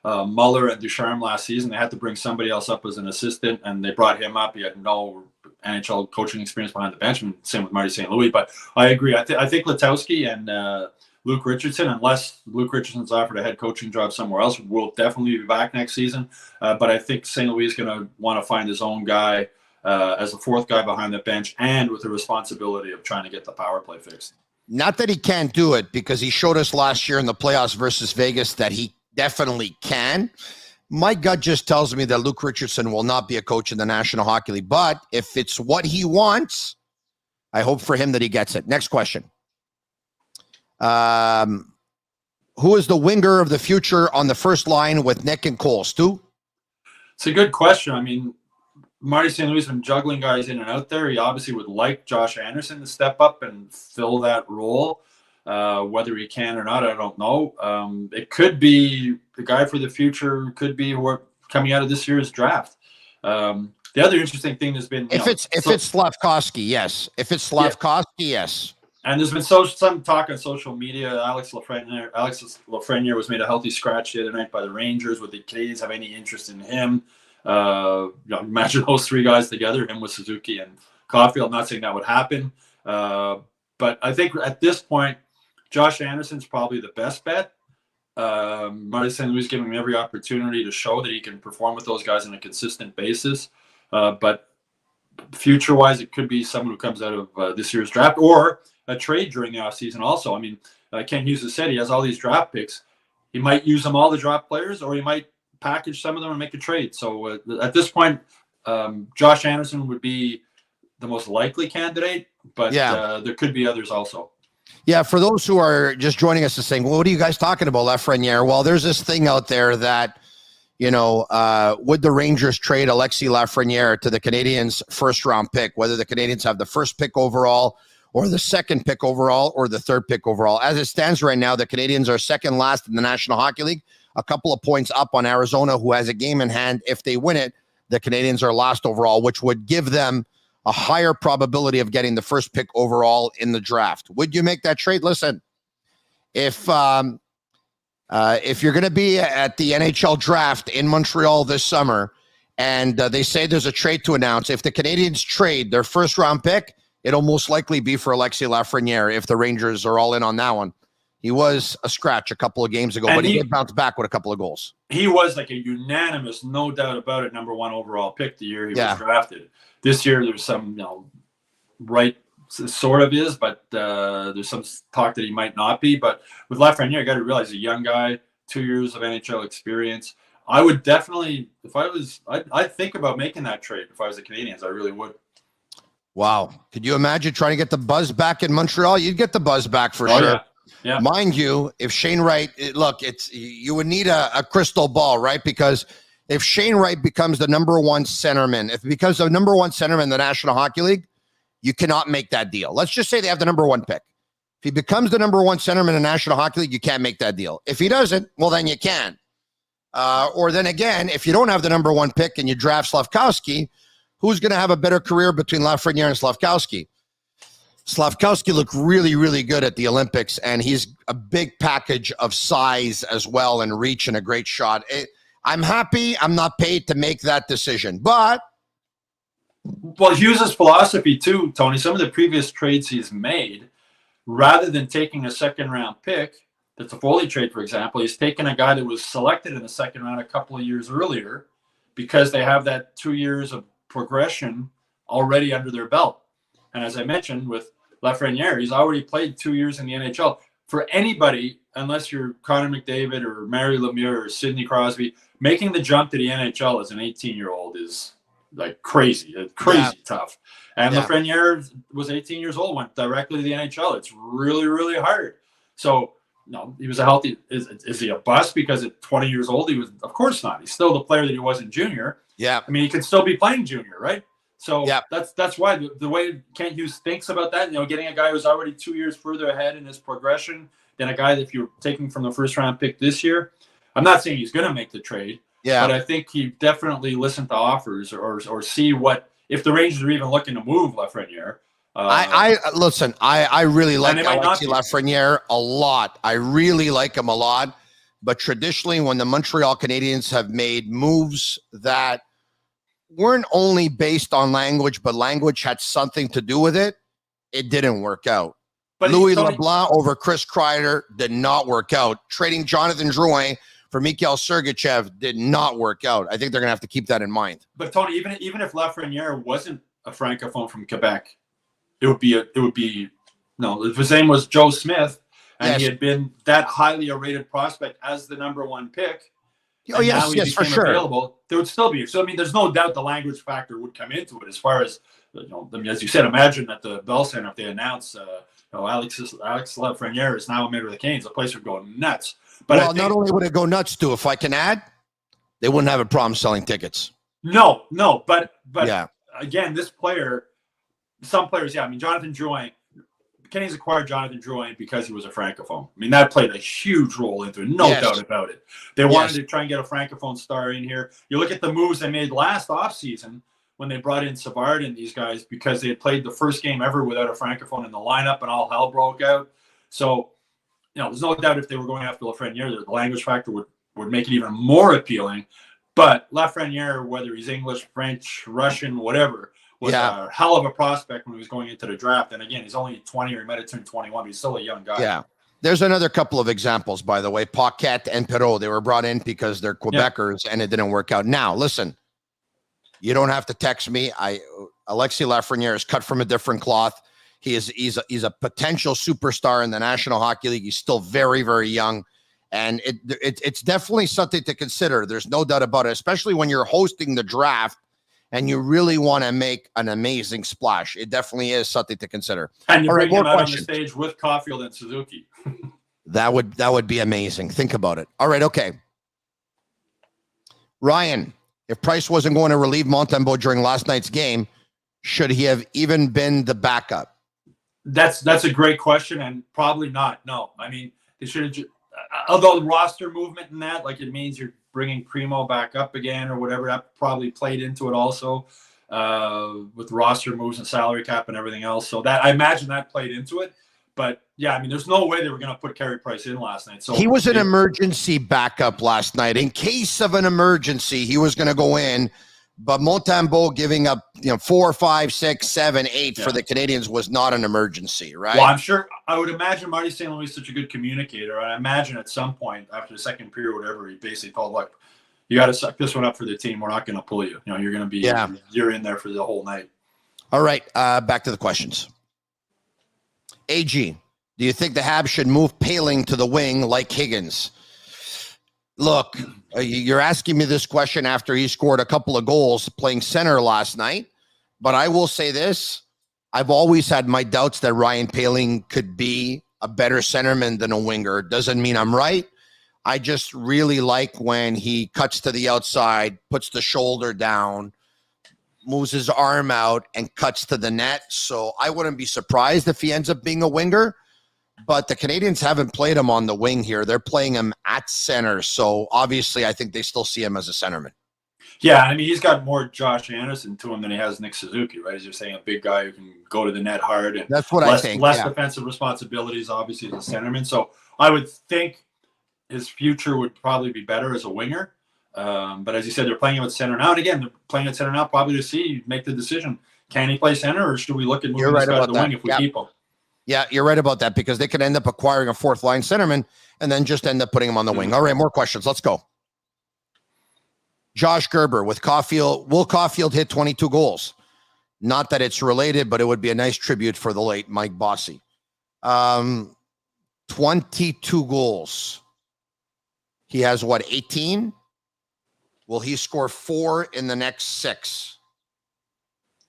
Muller and Ducharme last season, they had to bring somebody else up as an assistant, and they brought him up. He had no NHL coaching experience behind the bench, and same with Marty St. Louis. But I agree. I think Letowski and Luke Richardson, unless Luke Richardson's offered a head coaching job somewhere else, will definitely be back next season. But I think St. Louis is going to want to find his own guy as a fourth guy behind the bench, and with the responsibility of trying to get the power play fixed. Not that he can't do it, because he showed us last year in the playoffs versus Vegas that he definitely can. My gut just tells me that Luke Richardson will not be a coach in the National Hockey League, but if it's what he wants, I hope for him that he gets it. Next question. Who is the winger of the future on the first line with Nick and Cole? Stu? It's a good question. I mean, Marty St. Louis has been juggling guys in and out there. He obviously would like Josh Anderson to step up and fill that role. Whether he can or not, I don't know. It could be the guy for the future, could be coming out of this year's draft. The other interesting thing has been... If it's Slafkovsky, yes. If it's Slafkovsky, yes. And there's been some talk on social media. Alex Lafrenière was made a healthy scratch the other night by the Rangers. Would the Canadiens have any interest in him? Imagine those three guys together, him with Suzuki and Caulfield. I'm not saying that would happen, but I think at this point, Josh Anderson's probably the best bet. Marty St. Louis giving him every opportunity to show that he can perform with those guys on a consistent basis. But future-wise, it could be someone who comes out of this year's draft or a trade during the offseason also. I mean, Ken Hughes has said he has all these draft picks. He might use them all to draft players, or he might package some of them and make a trade. So at this point, Josh Anderson would be the most likely candidate, but there could be others also. Yeah, for those who are just joining us and saying, well, what are you guys talking about, Lafrenière? Well, there's this thing out there that, would the Rangers trade Alexis Lafrenière to the Canadiens' first-round pick, whether the Canadiens have the first pick overall or the second pick overall or the third pick overall? As it stands right now, the Canadiens are second last in the National Hockey League, a couple of points up on Arizona, who has a game in hand. If they win it, the Canadiens are last overall, which would give them a higher probability of getting the first pick overall in the draft. Would you make that trade? Listen, if you're going to be at the NHL draft in Montreal this summer and they say there's a trade to announce, if the Canadiens trade their first round pick, it'll most likely be for Alexis Lafrenière if the Rangers are all in on that one. He was a scratch a couple of games ago, but he did bounce back with a couple of goals. He was like a unanimous, no doubt about it, number one overall pick the year he was drafted. This year, there's some, right, sort of is, but there's some talk that he might not be. But with Lafrenière, you got to realize, a young guy, 2 years of NHL experience. I would definitely, I'd think about making that trade if I was the Canadiens. I really would. Wow. Could you imagine trying to get the buzz back in Montreal? You'd get the buzz back for sure. Yeah. Yeah. Mind you, if Shane Wright, you would need a crystal ball, right? Because if Shane Wright becomes the number one centerman, if he becomes the number one centerman in the National Hockey League, you cannot make that deal. Let's just say they have the number one pick. If he becomes the number one centerman in the National Hockey League, you can't make that deal. If he doesn't, well, then you can. Or then again, if you don't have the number one pick and you draft Slafkovsky, who's going to have a better career between Lafrenière and Slafkovsky? Slafkovsky looked really, really good at the Olympics, and he's a big package of size as well and reach and a great shot. I'm happy I'm not paid to make that decision, but... Well, Hughes' philosophy too, Tony, some of the previous trades he's made, rather than taking a second-round pick, the Toffoli trade, for example, he's taken a guy that was selected in the second round a couple of years earlier because they have that 2 years of progression already under their belt. And as I mentioned, with Lafrenière, he's already played 2 years in the NHL. For anybody, unless you're Connor McDavid or Mary Lemieux or Sidney Crosby, making the jump to the NHL as an 18-year-old is like crazy tough. And Lafrenière was 18 years old, went directly to the NHL. It's really, really hard. So no, he was a healthy. Is he a bust because at 20 years old he was? Of course not. He's still the player that he was in junior. Yeah. I mean, he could still be playing junior, right? So yeah. that's why the way Kent Hughes thinks about that, getting a guy who's already 2 years further ahead in his progression than a guy that if you're taking from the first round pick this year. I'm not saying he's going to make the trade, but I think he definitely listened to offers or see what if the Rangers are even looking to move Lafrenière. I listen. I really like Alexis Lafrenière a lot. I really like him a lot. But traditionally, when the Montreal Canadiens have made moves that weren't only based on language, but language had something to do with it, it didn't work out. But Louis LeBlanc over Chris Kreider did not work out. Trading Jonathan Drouin for Mikhail Sergachev did not work out. I think they're going to have to keep that in mind. But Tony, even if Lafrenière wasn't a francophone from Quebec, if his name was Joe Smith and he had been that highly rated prospect as the number one pick. Oh, yes, for sure. Available, there would still be. So, I mean, there's no doubt the language factor would come into it as far as, as you said, imagine at the Bell Center, if they announce, Alex Lafrenière is now a member of the Canes, the place would go nuts. But not only would it go nuts, too, if I can add, they wouldn't have a problem selling tickets. No, but again, this player, some players, I mean, Jonathan Drouin, Canadiens acquired Jonathan Drouin because he was a francophone. I mean, that played a huge role into it, no doubt about it. They wanted to try and get a francophone star in here. You look at the moves they made last offseason when they brought in Savard and these guys because they had played the first game ever without a francophone in the lineup and all hell broke out. So, there's no doubt if they were going after Lafrenière, the language factor would make it even more appealing. But Lafrenière, whether he's English, French, Russian, whatever, was a hell of a prospect when he was going into the draft. And again, he's only 20 or he might have turned 21, but he's still a young guy. Yeah. There's another couple of examples, by the way. Paquette and Perreault, they were brought in because they're Quebecers and it didn't work out. Now, listen, you don't have to text me. Alexis Lafrenière is cut from a different cloth. He's a potential superstar in the National Hockey League. He's still very, very young. And it's definitely something to consider. There's no doubt about it, especially when you're hosting the draft and you really want to make an amazing splash. It definitely is something to consider. And you bring him out on the stage with Caulfield and Suzuki. That would be amazing. Think about it. All right, okay. Ryan, if Price wasn't going to relieve Montembeault during last night's game, should he have even been the backup? That's a great question, and probably not. No, I mean, they should have. Although the roster movement and that, like, it means you're bringing Primo back up again or whatever, that probably played into it also with roster moves and salary cap and everything else. So that, I imagine that played into it. But yeah, I mean, there's no way they were going to put Carey Price in last night. So he was an emergency backup last night. In case of an emergency, he was going to go in. But Montembeault giving up, 4, 5, 6, 7, 8 for the Canadiens was not an emergency, right? Well, I'm sure. I would imagine Marty St. Louis is such a good communicator. I imagine at some point after the second period, whatever, he basically told, look, you got to suck this one up for the team. We're not going to pull you. You're going to be, you're in there for the whole night. All right, back to the questions. AG, do you think the Habs should move Paling to the wing like Higgins? Look, you're asking me this question after he scored a couple of goals playing center last night, but I will say this. I've always had my doubts that Ryan Paling could be a better centerman than a winger. Doesn't mean I'm right. I just really like when he cuts to the outside, puts the shoulder down, moves his arm out, and cuts to the net. So I wouldn't be surprised if he ends up being a winger. But the Canadiens haven't played him on the wing here. They're playing him at center. So obviously, I think they still see him as a centerman. Yeah, I mean, he's got more Josh Anderson to him than he has Nick Suzuki, right? As you're saying, a big guy who can go to the net hard. And that's what I think. Less defensive responsibilities, obviously, as a centerman. So I would think his future would probably be better as a winger. But as you said, they're playing him at center now. And again, they're playing at center now probably to make the decision. Can he play center, or should we look at moving this guy to the wing if we keep him? Yeah, you're right about that, because they could end up acquiring a fourth-line centerman and then just end up putting him on the wing. All right, more questions. Let's go. Josh Gerber with Caulfield. Will Caulfield hit 22 goals? Not that it's related, but it would be a nice tribute for the late Mike Bossy. 22 goals. He has, 18? Will he score 4 in the next 6?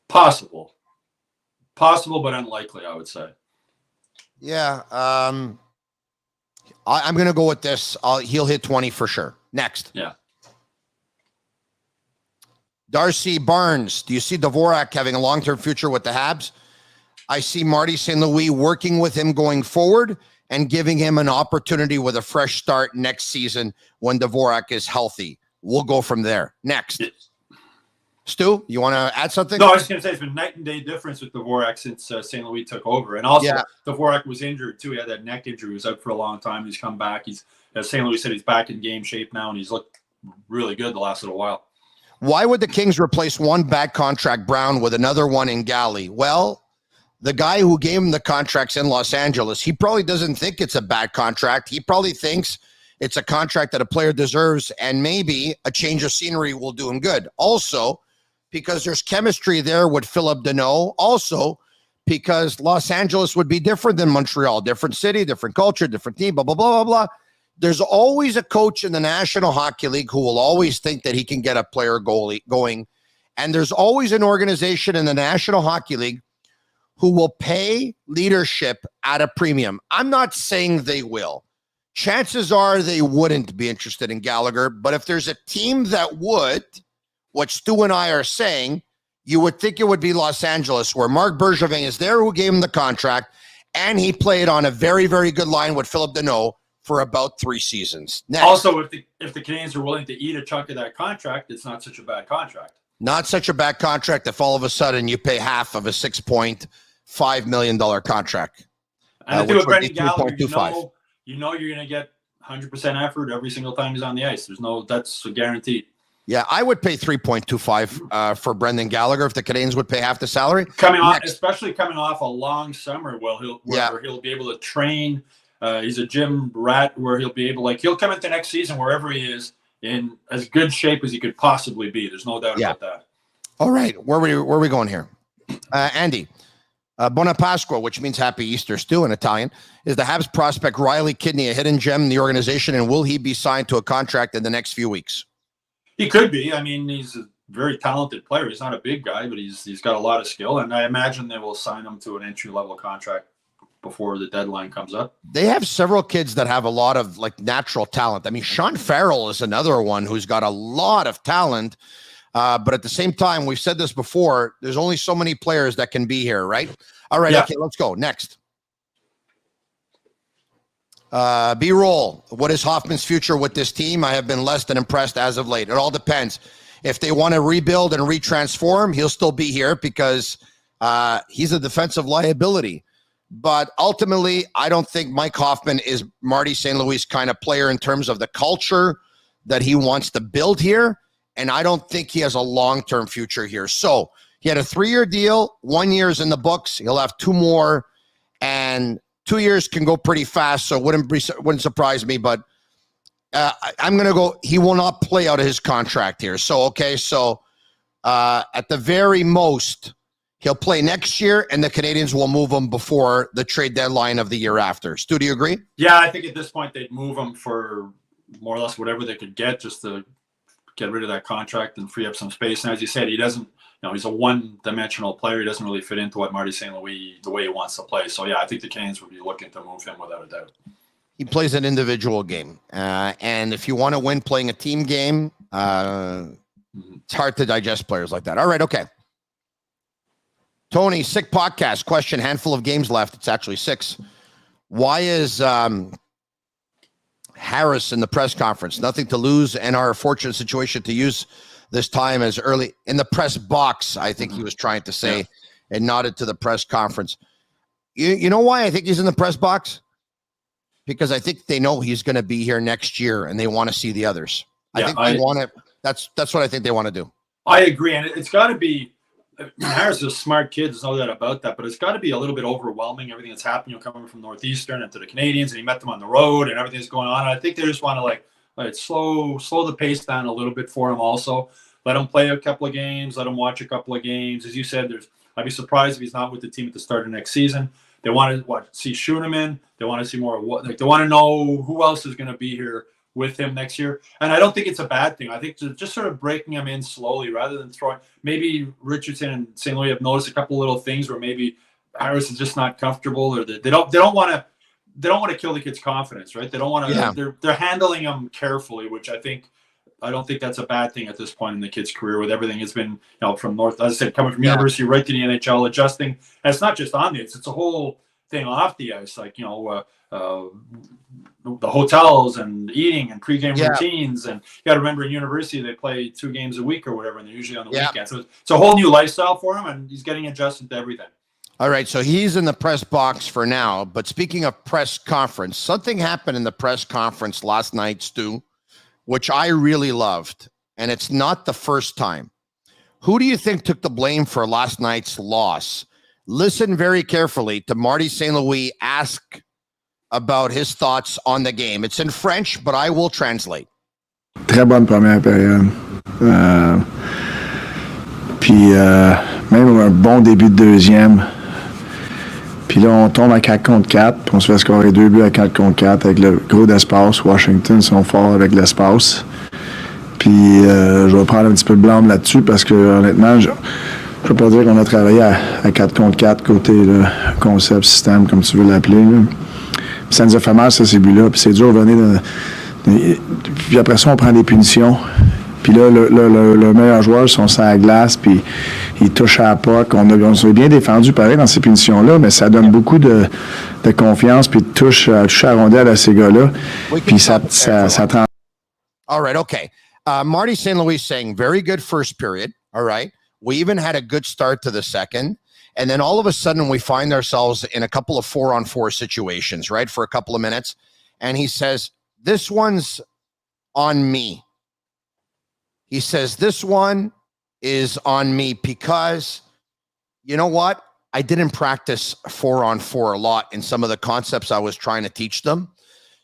Possible, but unlikely, I would say. Yeah, I'm going to go with this. He'll hit 20 for sure. Next. Yeah. Darcy Barnes. Do you see Dvorak having a long-term future with the Habs? I see Marty St. Louis working with him going forward and giving him an opportunity with a fresh start next season when Dvorak is healthy. We'll go from there. Next. Stu, you want to add something? No, I was just going to say it's been night and day difference with Dvorak since St. Louis took over. And also, Dvorak was injured too. He had that neck injury. He was out for a long time. He's come back. He's, as St. Louis said, he's back in game shape now, and he's looked really good the last little while. Why would the Kings replace one bad contract, Brown, with another one in Galley? Well, the guy who gave him the contracts in Los Angeles, he probably doesn't think it's a bad contract. He probably thinks it's a contract that a player deserves, and maybe a change of scenery will do him good. Also, because there's chemistry there with Philip Deneau. Also, because Los Angeles would be different than Montreal. Different city, different culture, different team, blah, blah, blah, blah, blah. There's always a coach in the National Hockey League who will always think that he can get a player going. And there's always an organization in the National Hockey League who will pay leadership at a premium. I'm not saying they will. Chances are they wouldn't be interested in Gallagher. But if there's a team that would, what Stu and I are saying, you would think it would be Los Angeles, where Marc Bergevin is there, who gave him the contract, and he played on a very, very good line with Philip Deneau for about 3 seasons. Next. Also, if the Canadiens are willing to eat a chunk of that contract, it's not such a bad contract. Not such a bad contract if all of a sudden you pay half of a $6.5 million contract. And the thing with Brendan Gallagher, you know you're going to get 100% effort every single time he's on the ice. That's a guarantee. Yeah, I would pay 3.25 for Brendan Gallagher if the Canadiens would pay half the salary. Especially coming off a long summer, where he'll be able to train. He's a gym rat where he'll be able, he'll come into next season wherever he is in as good shape as he could possibly be. There's no doubt about that. All right, where are we going here? Andy, Buona Pasqua, which means Happy Easter, Stu in Italian. Is the Habs prospect Riley Kidney a hidden gem in the organization, and will he be signed to a contract in the next few weeks? He could be. I mean, he's a very talented player. He's not a big guy, but he's got a lot of skill, and I imagine they will sign him to an entry-level contract before the deadline comes up. They have several kids that have a lot of natural talent. I mean, Sean Farrell is another one who's got a lot of talent, but at the same time, we've said this before, there's only so many players that can be here, right? All right, Okay, let's go. Next. B-roll. What is Hoffman's future with this team? I have been less than impressed as of late. It all depends. If they want to rebuild and retransform, he'll still be here because he's a defensive liability. But ultimately, I don't think Mike Hoffman is Marty St. Louis kind of player in terms of the culture that he wants to build here. And I don't think he has a long-term future here. So he had a 3-year deal. 1 year is in the books. He'll have 2 more. And 2 years can go pretty fast, so wouldn't surprise me. But I'm going to go. He will not play out of his contract here. So at the very most, he'll play next year, and the Canadiens will move him before the trade deadline of the year after. Stu, do you agree? Yeah, I think at this point they'd move him for more or less whatever they could get, just to get rid of that contract and free up some space. And as you said, he doesn't. He's a one-dimensional player. He doesn't really fit into what Marty St. Louis, the way he wants to play. So, yeah, I think the Canadiens would be looking to move him without a doubt. He plays an individual game. And if you want to win playing a team game, it's hard to digest players like that. All right, okay. Tony, sick podcast. Question, handful of games left. It's actually 6. Why is Harris in the press conference? Nothing to lose and our fortunate situation to use this time as early in the press box, I think he was trying to say, and nodded to the press conference. You know why I think he's in the press box? Because I think they know he's going to be here next year and they want to see the others. I think they want to. That's what I think they want to do. I agree. And it's got to be, Harris is a smart kid. There's no doubt about that, but it's got to be a little bit overwhelming, everything that's happening. Coming from Northeastern into the Canadiens, and he met them on the road and everything's going on. And I think they just want to slow the pace down a little bit for him also. Let him play a couple of games. Let him watch a couple of games. As you said, I'd be surprised if he's not with the team at the start of next season. They want to see Schoenemann. They want to see more of what they want to know who else is going to be here with him next year. And I don't think it's a bad thing. I think just sort of breaking him in slowly rather than throwing. Maybe Richardson and St. Louis have noticed a couple of little things where maybe Harris is just not comfortable, or they don't want to they don't want to kill the kid's confidence, right? They don't want to. Yeah. They're handling him carefully, which I don't think that's a bad thing at this point in the kid's career. With everything has been, from North, as I said, coming from university right to the NHL, adjusting. And it's not just on the ice; it's a whole thing off the ice, like the hotels and eating and pregame routines. And you got to remember, in university they play 2 games a week or whatever, and they're usually on the weekend. So it's a whole new lifestyle for him, and he's getting adjusted to everything. All right, so he's in the press box for now. But speaking of press conference, something happened in the press conference last night, Stu, which I really loved, and it's not the first time. Who do you think took the blame for last night's loss? Listen very carefully to Marty St. Louis ask about his thoughts on the game. It's in French, but I will translate. Très bonne première période. Puis même un bon début de deuxième. Puis là, on tombe à 4 contre 4. Puis on se fait scorer 2 buts à 4 contre 4 avec le gros d'espace. Washington sont forts avec l'espace. Puis je vais prendre un petit peu de blâme là-dessus parce que honnêtement, je ne peux pas dire qu'on a travaillé à 4 contre 4 côté concept, système, comme tu veux l'appeler. Là. Puis ça nous a fait mal, ça, ces buts-là. Puis c'est dur de venir. Puis après ça, on prend des punitions. Puis là, le meilleur joueur, sont sur la glace, puis il touche à la puck. On s'est bien défendu, pareil, dans ces punitions-là, mais ça donne beaucoup de confiance, puis de touche à la rondelle à ces gars-là. Puis ça trans. All right, okay. Marty St. Louis saying, very good first period, all right? We even had a good start to the second. And then all of a sudden, we find ourselves in a couple of 4-on-4 situations, right, for a couple of minutes. And he says, this one's on me. He says, this one is on me because, you know what? I didn't practice 4-on-4 a lot in some of the concepts I was trying to teach them.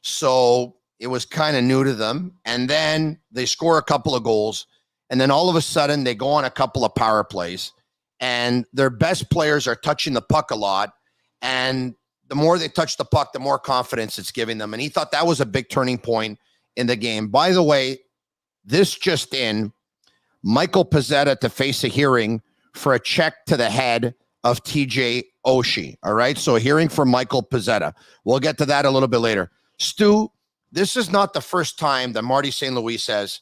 So it was kind of new to them. And then they score a couple of goals. And then all of a sudden, they go on a couple of power plays. And their best players are touching the puck a lot. And the more they touch the puck, the more confidence it's giving them. And he thought that was a big turning point in the game. By the way, this just in, Michael Pezzetta to face a hearing for a check to the head of TJ Oshie. All right, so a hearing for Michael Pezzetta. We'll get to that a little bit later. Stu, this is not the first time that Marty St. Louis says,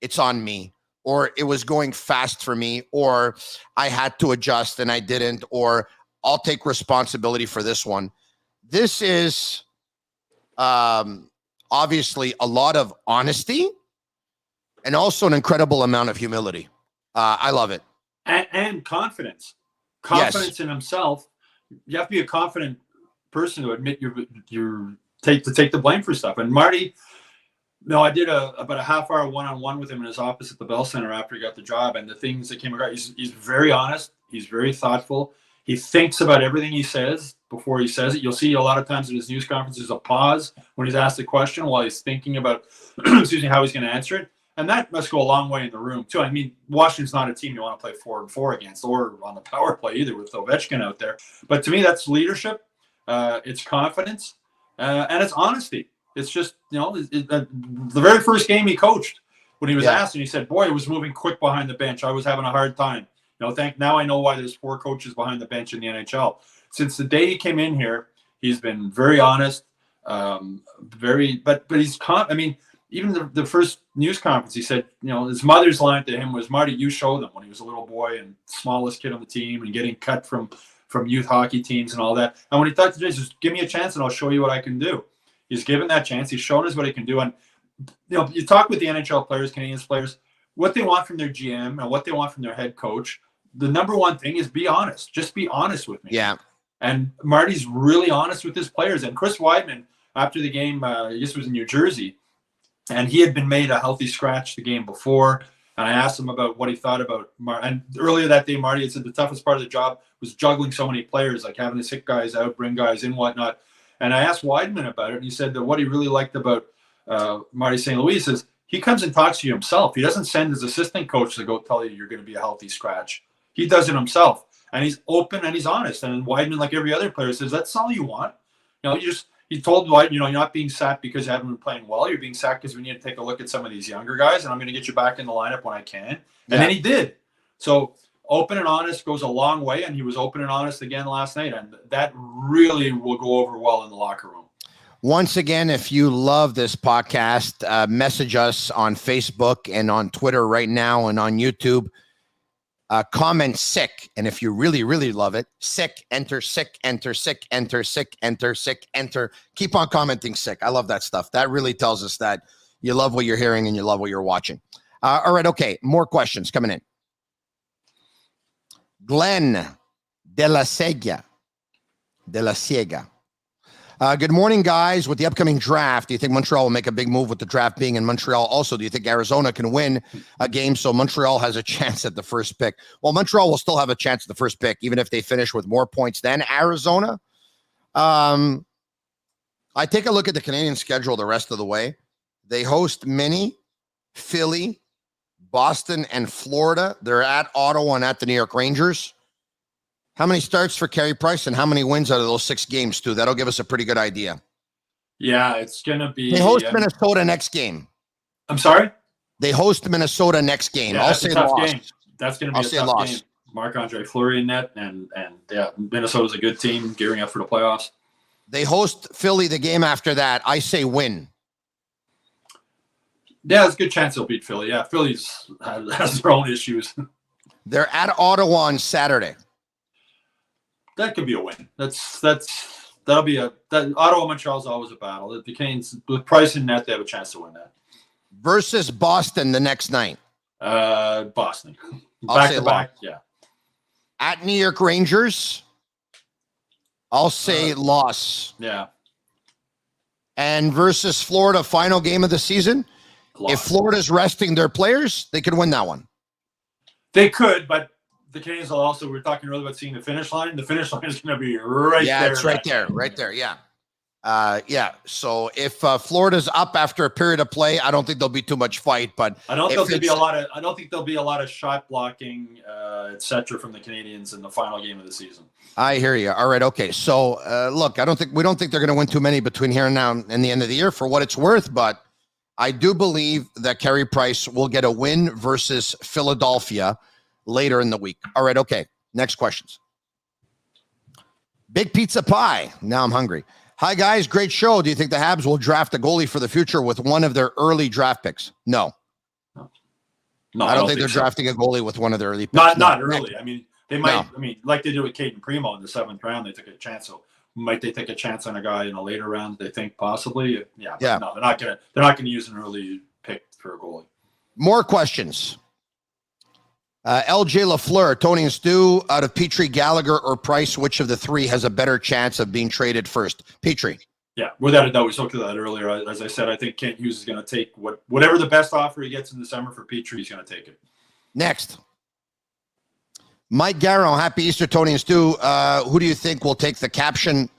it's on me, or it was going fast for me, or I had to adjust and I didn't, or I'll take responsibility for this one. This is obviously a lot of honesty and also an incredible amount of humility. I love it. And confidence. Confidence in himself. You have to be a confident person to admit you take the blame for stuff. And Marty, I did about a half-hour one-on-one with him in his office at the Bell Center after he got the job. And the things that came across, he's very honest. He's very thoughtful. He thinks about everything he says before he says it. You'll see a lot of times in his news conferences a pause when he's asked a question while he's thinking about, how he's going to answer it. And that must go a long way in the room, too. I mean, Washington's not a team you want to play 4-4 against or on the power play either with Ovechkin out there. But to me, that's leadership. It's confidence. And it's honesty. It's just, the very first game he coached, when he was asked, and he said, boy, it was moving quick behind the bench. I was having a hard time. Now I know why there's 4 coaches behind the bench in the NHL. Since the day he came in here, he's been very honest, but he's even the first news conference, he said, his mother's line to him was, Marty, you show them, when he was a little boy and smallest kid on the team and getting cut from youth hockey teams and all that. And when he talked to Jay, he says, give me a chance and I'll show you what I can do. He's given that chance. He's shown us what he can do. And, you talk with the NHL players, Canadians players, what they want from their GM and what they want from their head coach. The number one thing is be honest. Just be honest with me. Yeah. And Marty's really honest with his players. And Chris Weidman, after the game, I guess it was in New Jersey, and he had been made a healthy scratch the game before. And I asked him about what he thought about and earlier that day, Marty had said the toughest part of the job was juggling so many players, like having to sit guys out, bring guys in, whatnot. And I asked Weidman about it, and he said that what he really liked about Marty St. Louis is he comes and talks to you himself. He doesn't send his assistant coach to go tell you you're going to be a healthy scratch. He does it himself, and he's open and he's honest. And Weidman, like every other player, says that's all you want. He told Weidman, you're not being sacked because you haven't been playing well. You're being sacked because we need to take a look at some of these younger guys, and I'm going to get you back in the lineup when I can. And then he did. So open and honest goes a long way, and he was open and honest again last night, and that really will go over well in the locker room. Once again, if you love this podcast, message us on Facebook and on Twitter right now and on YouTube. Comment sick. And if you really, really love it, sick, enter, sick, enter, sick, enter, sick, enter, sick, enter. Keep on commenting sick. I love that stuff. That really tells us that you love what you're hearing and you love what you're watching. All right. Okay. More questions coming in. Glenn de la Siega. Good morning, guys. With the upcoming draft, do you think Montreal will make a big move with the draft being in Montreal? Also, do you think Arizona can win a game so Montreal has a chance at the first pick? Well, Montreal will still have a chance at the first pick, even if they finish with more points than Arizona. I take a look at the Canadian schedule the rest of the way. They host Minnie, Philly, Boston, and Florida. They're at Ottawa and at the New York Rangers. How many starts for Carey Price and how many wins out of those 6 games, Stu? That'll give us a pretty good idea. Yeah, it's going to be... They host Minnesota next game. I'm sorry? They host Minnesota next game. Yeah, I'll say tough loss. game. That's going to be a tough game. Marc-Andre Fleury in net, and yeah, Minnesota's a good team gearing up for the playoffs. They host Philly the game after that. I say win. Yeah, there's a good chance they'll beat Philly. Yeah, Philly's has their own issues. They're at Ottawa on Saturday. That could be a win. That'll be Ottawa Montreal's always a battle. The Canes with Price and net, they have a chance to win that. Versus Boston the next night. Boston. Back to back. Yeah. At New York Rangers, I'll say loss. Yeah. And versus Florida, final game of the season. Loss. If Florida's resting their players, they could win that one. They could, but the Canadians will also, we were talking earlier about seeing the finish line. The finish line is going to be right there. Yeah, it's right there. Yeah. So if Florida's up after a period of play, I don't think there'll be too much fight, but I don't think there'll be a lot of shot blocking, etc. from the Canadians in the final game of the season. I hear you. All right. Okay. So look, we don't think they're going to win too many between here and now and the end of the year for what it's worth, but I do believe that Carey Price will get a win versus Philadelphia later in the week. All right. Okay. Next questions. Big Pizza Pie. Now I'm hungry. Hi, guys. Great show. Do you think the Habs will draft a goalie for the future with one of their early draft picks? No, I don't think they're drafting a goalie with one of their early picks. Not early. I mean, they might. No. I mean, like they do with Caden Primo in the 7th round, they took a chance. So might they take a chance on a guy in a later round? They think possibly. Yeah. No, they're not gonna use an early pick for a goalie. More questions. LJ Lafleur, Tony and Stu, out of Petrie, Gallagher, or Price, which of the 3 has a better chance of being traded first? Petrie. Yeah, without a doubt. We spoke to that earlier. As I said, I think Kent Hughes is going to take whatever the best offer he gets in December for Petrie, he's going to take it. Next. Mike Garrow, happy Easter, Tony and Stu. Who do you think will take the captain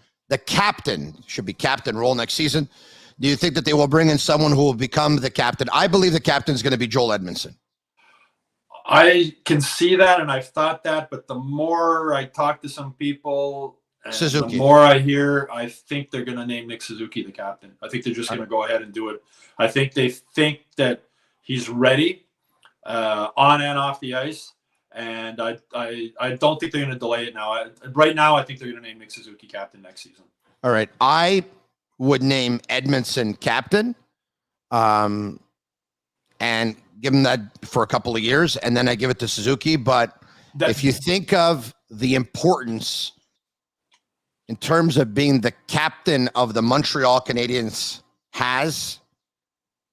should be captain role next season? Do you think that they will bring in someone who will become the captain? I believe the captain is going to be Joel Edmondson. I can see that, and I've thought that, but the more I talk to some people, and the more I hear, I think they're going to name Nick Suzuki the captain. I think they're just going to go ahead and do it. I think they think that he's ready on and off the ice, and I don't think they're going to delay it now. Right now, I think they're going to name Nick Suzuki captain next season. All right. I would name Edmondson captain and give him that for a couple of years, and then I give it to Suzuki. But if you think of the importance in terms of being the captain of the Montreal Canadiens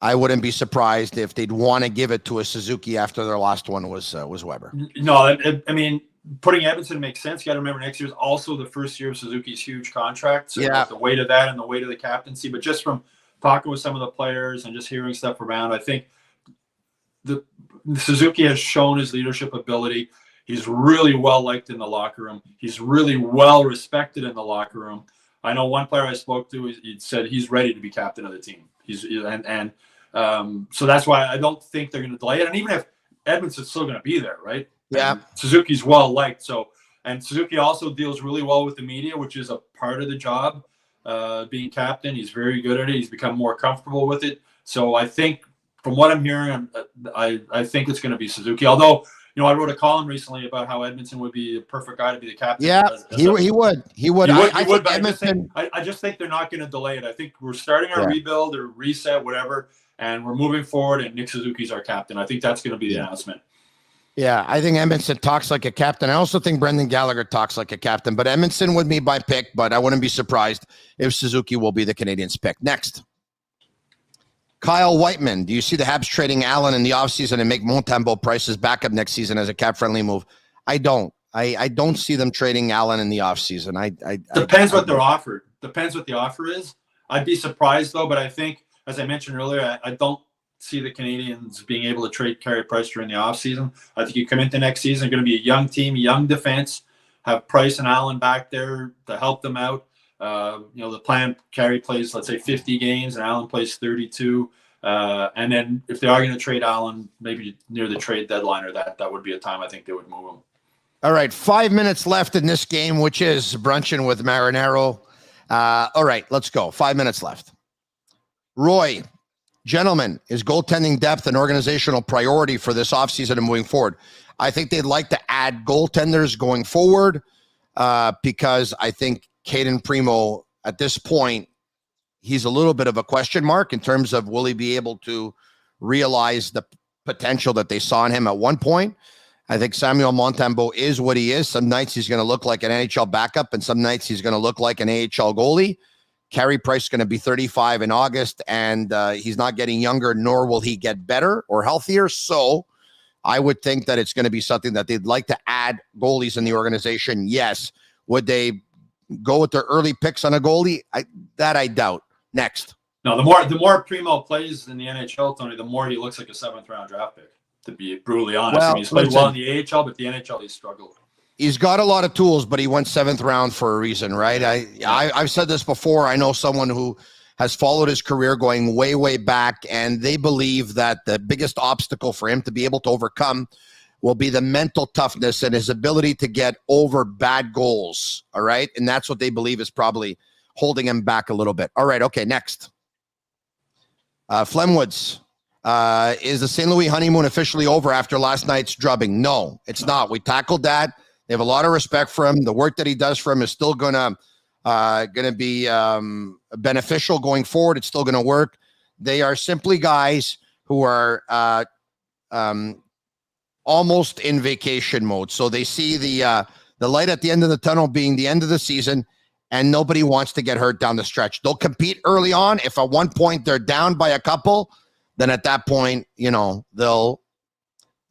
I wouldn't be surprised if they'd want to give it to a Suzuki after their last one was Weber. No, I mean, putting Edmondson makes sense. You got to remember next year is also the first year of Suzuki's huge contract. So the weight of that and the weight of the captaincy. But just from talking with some of the players and just hearing stuff around, I think the Suzuki has shown his leadership ability. He's really well liked in the locker room. He's really well respected in the locker room. I know one player I spoke to, he said he's ready to be captain of the team. So that's why I don't think they're going to delay it. And even if Edmondson's still going to be there, right? Yeah. And Suzuki's well liked. And Suzuki also deals really well with the media, which is a part of the job. Being captain, he's very good at it. He's become more comfortable with it. So I think, from what I'm hearing, I think it's going to be Suzuki. Although I wrote a column recently about how Edmondson would be a perfect guy to be the captain. Yeah, he would. But Edmondson. I just think they're not going to delay it. I think we're starting our rebuild or reset, whatever, and we're moving forward. And Nick Suzuki's our captain. I think that's going to be the announcement. Yeah, I think Edmondson talks like a captain. I also think Brendan Gallagher talks like a captain. But Edmondson would be my pick. But I wouldn't be surprised if Suzuki will be the Canadiens' pick. Next. Kyle Whiteman, do you see the Habs trading Allen in the offseason and make Montembeault Price's backup next season as a cap-friendly move? I don't. I don't see them trading Allen in the offseason. Depends what they're offered. Depends what the offer is. I'd be surprised, though, but I think, as I mentioned earlier, I don't see the Canadiens being able to trade Carey Price during the offseason. I think you come into next season, going to be a young team, young defense, have Price and Allen back there to help them out. The plan, Carey plays, let's say, 50 games, and Allen plays 32. And then if they are going to trade Allen, maybe near the trade deadline or that would be a time I think they would move him. All right, 5 minutes left in this game, which is Brunchin with Marinaro. All right, let's go. 5 minutes left. Roy, gentlemen, is goaltending depth an organizational priority for this offseason and moving forward? I think they'd like to add goaltenders going forward because I think Caden Primo, at this point, he's a little bit of a question mark in terms of will he be able to realize the potential that they saw in him at one point. I think Samuel Montembeault is what he is. Some nights he's going to look like an NHL backup, and some nights he's going to look like an AHL goalie. Carey Price is going to be 35 in August, and he's not getting younger, nor will he get better or healthier. So I would think that it's going to be something that they'd like to add goalies in the organization. Yes. Would they go with their early picks on a goalie? I doubt. Next. No, the more Primo plays in the NHL, Tony, the more he looks like a 7th round draft pick, to be brutally honest. Well, he's played well in the AHL, but the NHL he's struggled. He's got a lot of tools, but he went 7th round for a reason, right? I've said this before. I know someone who has followed his career going way, way back, and they believe that the biggest obstacle for him to be able to overcome will be the mental toughness and his ability to get over bad goals, all right? And that's what they believe is probably holding him back a little bit. All right, okay, next. Flemwoods, is the St. Louis honeymoon officially over after last night's drubbing? No, it's not. We tackled that. They have a lot of respect for him. The work that he does for him is still gonna be beneficial going forward. It's still gonna work. They are simply guys who are almost in vacation mode. So they see the light at the end of the tunnel being the end of the season, and nobody wants to get hurt down the stretch. They'll compete early on. If at one point they're down by a couple, then at that point, they'll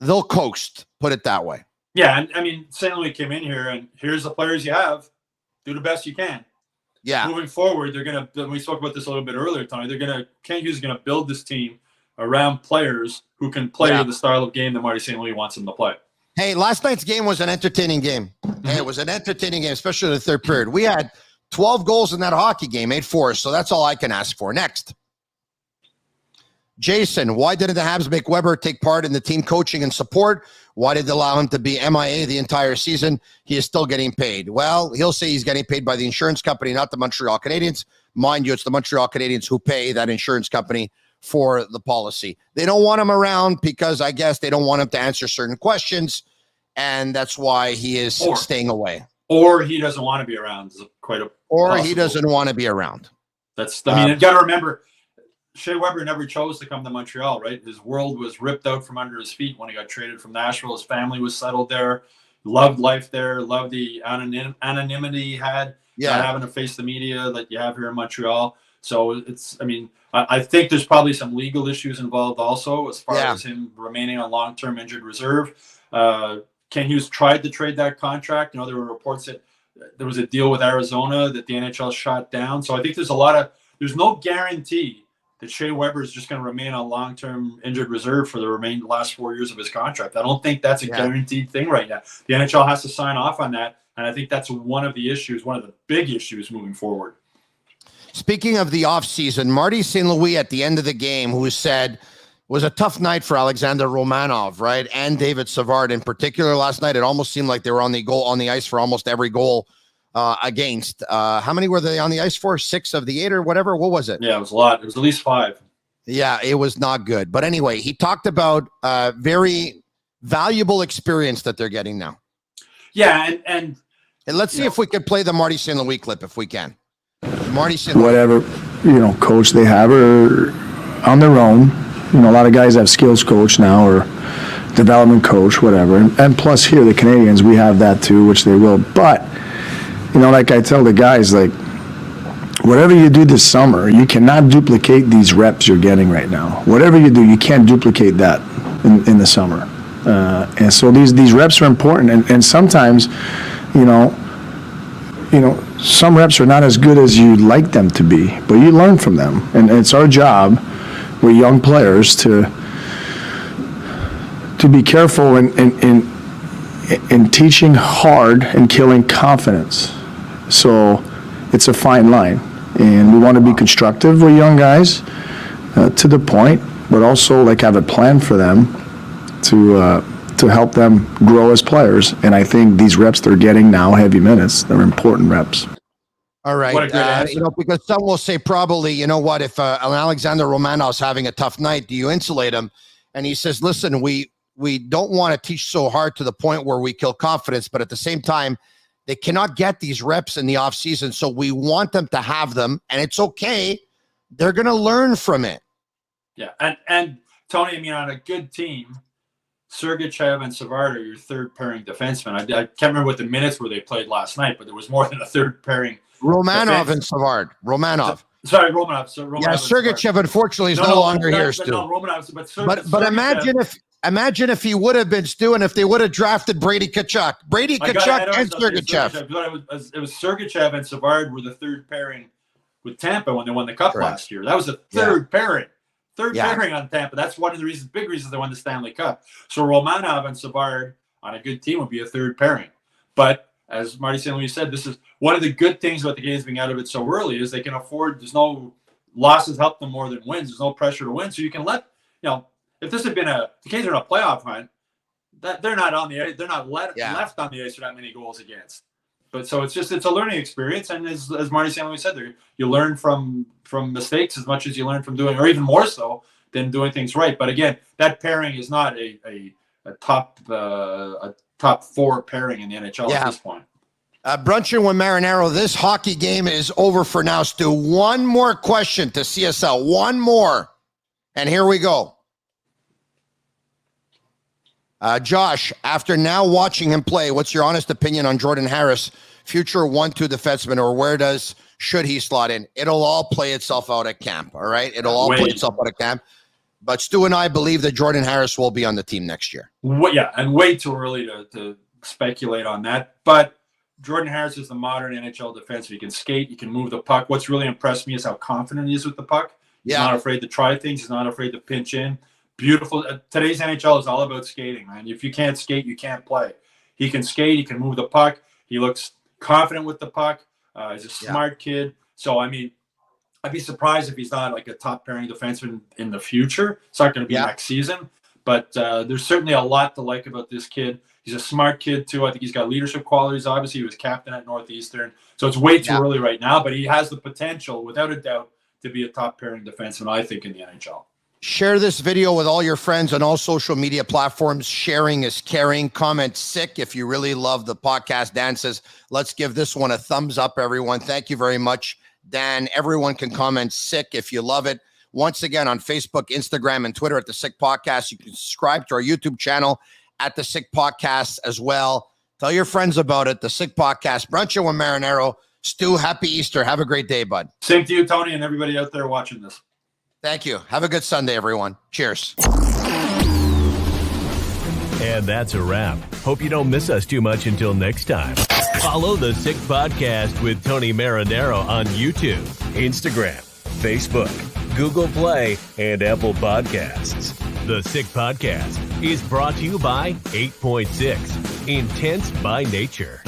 coast, put it that way. Yeah, and I mean, St. Louis came in here, and here's the players you have. Do the best you can. Yeah. Moving forward, they're going to, we spoke about this a little bit earlier, Tony, Kent Hughes is going to build this team around players who can play the style of game that Marty St. Louis wants them to play. Hey, last night's game was an entertaining game. Hey, it was an entertaining game, especially in the third period. We had 12 goals in that hockey game, 8-4, so that's all I can ask for. Next. Jason, why didn't the Habs make Weber take part in the team coaching and support? Why did they allow him to be MIA the entire season? He is still getting paid. Well, he'll say he's getting paid by the insurance company, not the Montreal Canadiens. Mind you, it's the Montreal Canadiens who pay that insurance company for the policy. They don't want him around because I guess they don't want him to answer certain questions, and that's why he is staying away. Or he doesn't want to be around. He doesn't want to be around. You got to remember, Shay Weber never chose to come to Montreal, right? His world was ripped out from under his feet when he got traded from Nashville. His family was settled there, loved life there, loved the anonymity he had, not having to face the media that you have here in Montreal. So I think there's probably some legal issues involved also as far as him remaining on long-term injured reserve. Kent Hughes tried to trade that contract. There were reports that there was a deal with Arizona that the NHL shot down. So I think there's no guarantee that Shay Weber is just going to remain on long-term injured reserve for the last 4 years of his contract. I don't think that's a guaranteed thing right now. The NHL has to sign off on that, and I think that's one of the issues, one of the big issues moving forward. Speaking of the offseason, Marty St. Louis at the end of the game, who said was a tough night for Alexander Romanov, right? And David Savard in particular last night. It almost seemed like they were on the ice for almost every goal against. How many were they on the ice for? 6 of the 8 or whatever? What was it? Yeah, it was a lot. It was at least 5. Yeah, it was not good. But anyway, he talked about very, valuable experience that they're getting now. Yeah, and let's see if we could play the Marty St. Louis clip if we can. Marty St. Louis. Whatever, coach they have or on their own. A lot of guys have skills coach now or development coach, whatever. And plus here, the Canadians, we have that too, which they will. But, like I tell the guys, like, whatever you do this summer, you cannot duplicate these reps you're getting right now. Whatever you do, you can't duplicate that in the summer. And so these reps are important. And sometimes, some reps are not as good as you'd like them to be, but you learn from them. And it's our job, we're young players, to be careful in teaching hard and killing confidence. So it's a fine line. And we want to be constructive with young guys to the point, but also have a plan for them to help them grow as players. And I think these reps they're getting now, heavy minutes, they're important reps. All right. Because some will say probably, if Alexander Romanov's having a tough night, do you insulate him? And he says, listen, we don't want to teach so hard to the point where we kill confidence, but at the same time, they cannot get these reps in the offseason, so we want them to have them, and it's okay. They're going to learn from it. Yeah, and Tony, on a good team, Sergachev and Savard are your third-pairing defensemen. I can't remember what the minutes were they played last night, but there was more than a third-pairing. Romanov and Savard. Romanov. Sorry, Romanov. So Romanov yeah, Sergachev, unfortunately, is no longer here, Stu. No, Romanov, but imagine if he would have been Stu and if they would have drafted Brady Tkachuk. And Sergachev. It was Sergachev and Savard were the third pairing with Tampa when they won the Cup last year. That was the third pairing. Pairing on Tampa. That's one of the big reasons they won the Stanley Cup. So Romanov and Savard on a good team would be a third pairing. But as Marty St. Louis said, this is one of the good things about the Canadiens being out of it so early is they can afford, there's no losses help them more than wins. There's no pressure to win. So you can let, if this had been the Canadiens are in a playoff hunt, that they're not on the ice, they're not left on the ice for that many goals against. But so it's a learning experience, and as Marty St. Louis said, you learn from mistakes as much as you learn from doing, or even more so than doing things right. But again, that pairing is not a top four pairing in the NHL at this point. Brunchin with Marinaro. This hockey game is over for now, Stu. One more question to CSL. One more, and here we go. Josh, after now watching him play, what's your honest opinion on Jordan Harris, future 1-2 defenseman, or should he slot in? It'll all play itself out at camp, all right? It'll all play itself out at camp. But Stu and I believe that Jordan Harris will be on the team next year. And way too early to speculate on that. But Jordan Harris is the modern NHL defenseman. He can skate, he can move the puck. What's really impressed me is how confident he is with the puck. He's not afraid to try things. He's not afraid to pinch in. Beautiful. Today's NHL is all about skating, man. If you can't skate, you can't play. He can skate. He can move the puck. He looks confident with the puck. He's a smart kid. So, I'd be surprised if he's not like a top pairing defenseman in the future. It's not going to be next season, but there's certainly a lot to like about this kid. He's a smart kid too. I think he's got leadership qualities. Obviously, he was captain at Northeastern. So it's way too early right now, but he has the potential, without a doubt, to be a top pairing defenseman, I think, in the NHL. Share this video with all your friends on all social media platforms. Sharing is caring. Comment sick if you really love the podcast. Dan says, let's give this one a thumbs up, everyone. Thank you very much, Dan. Everyone can comment sick if you love it. Once again, on Facebook, Instagram, and Twitter at The Sick Podcast. You can subscribe to our YouTube channel at The Sick Podcast as well. Tell your friends about it. The Sick Podcast. Brunchin with Marinaro. Stu, happy Easter. Have a great day, bud. Same to you, Tony, and everybody out there watching this. Thank you. Have a good Sunday, everyone. Cheers. And that's a wrap. Hope you don't miss us too much until next time. Follow The Sick Podcast with Tony Marinaro on YouTube, Instagram, Facebook, Google Play, and Apple Podcasts. The Sick Podcast is brought to you by 8.6, Intense by Nature.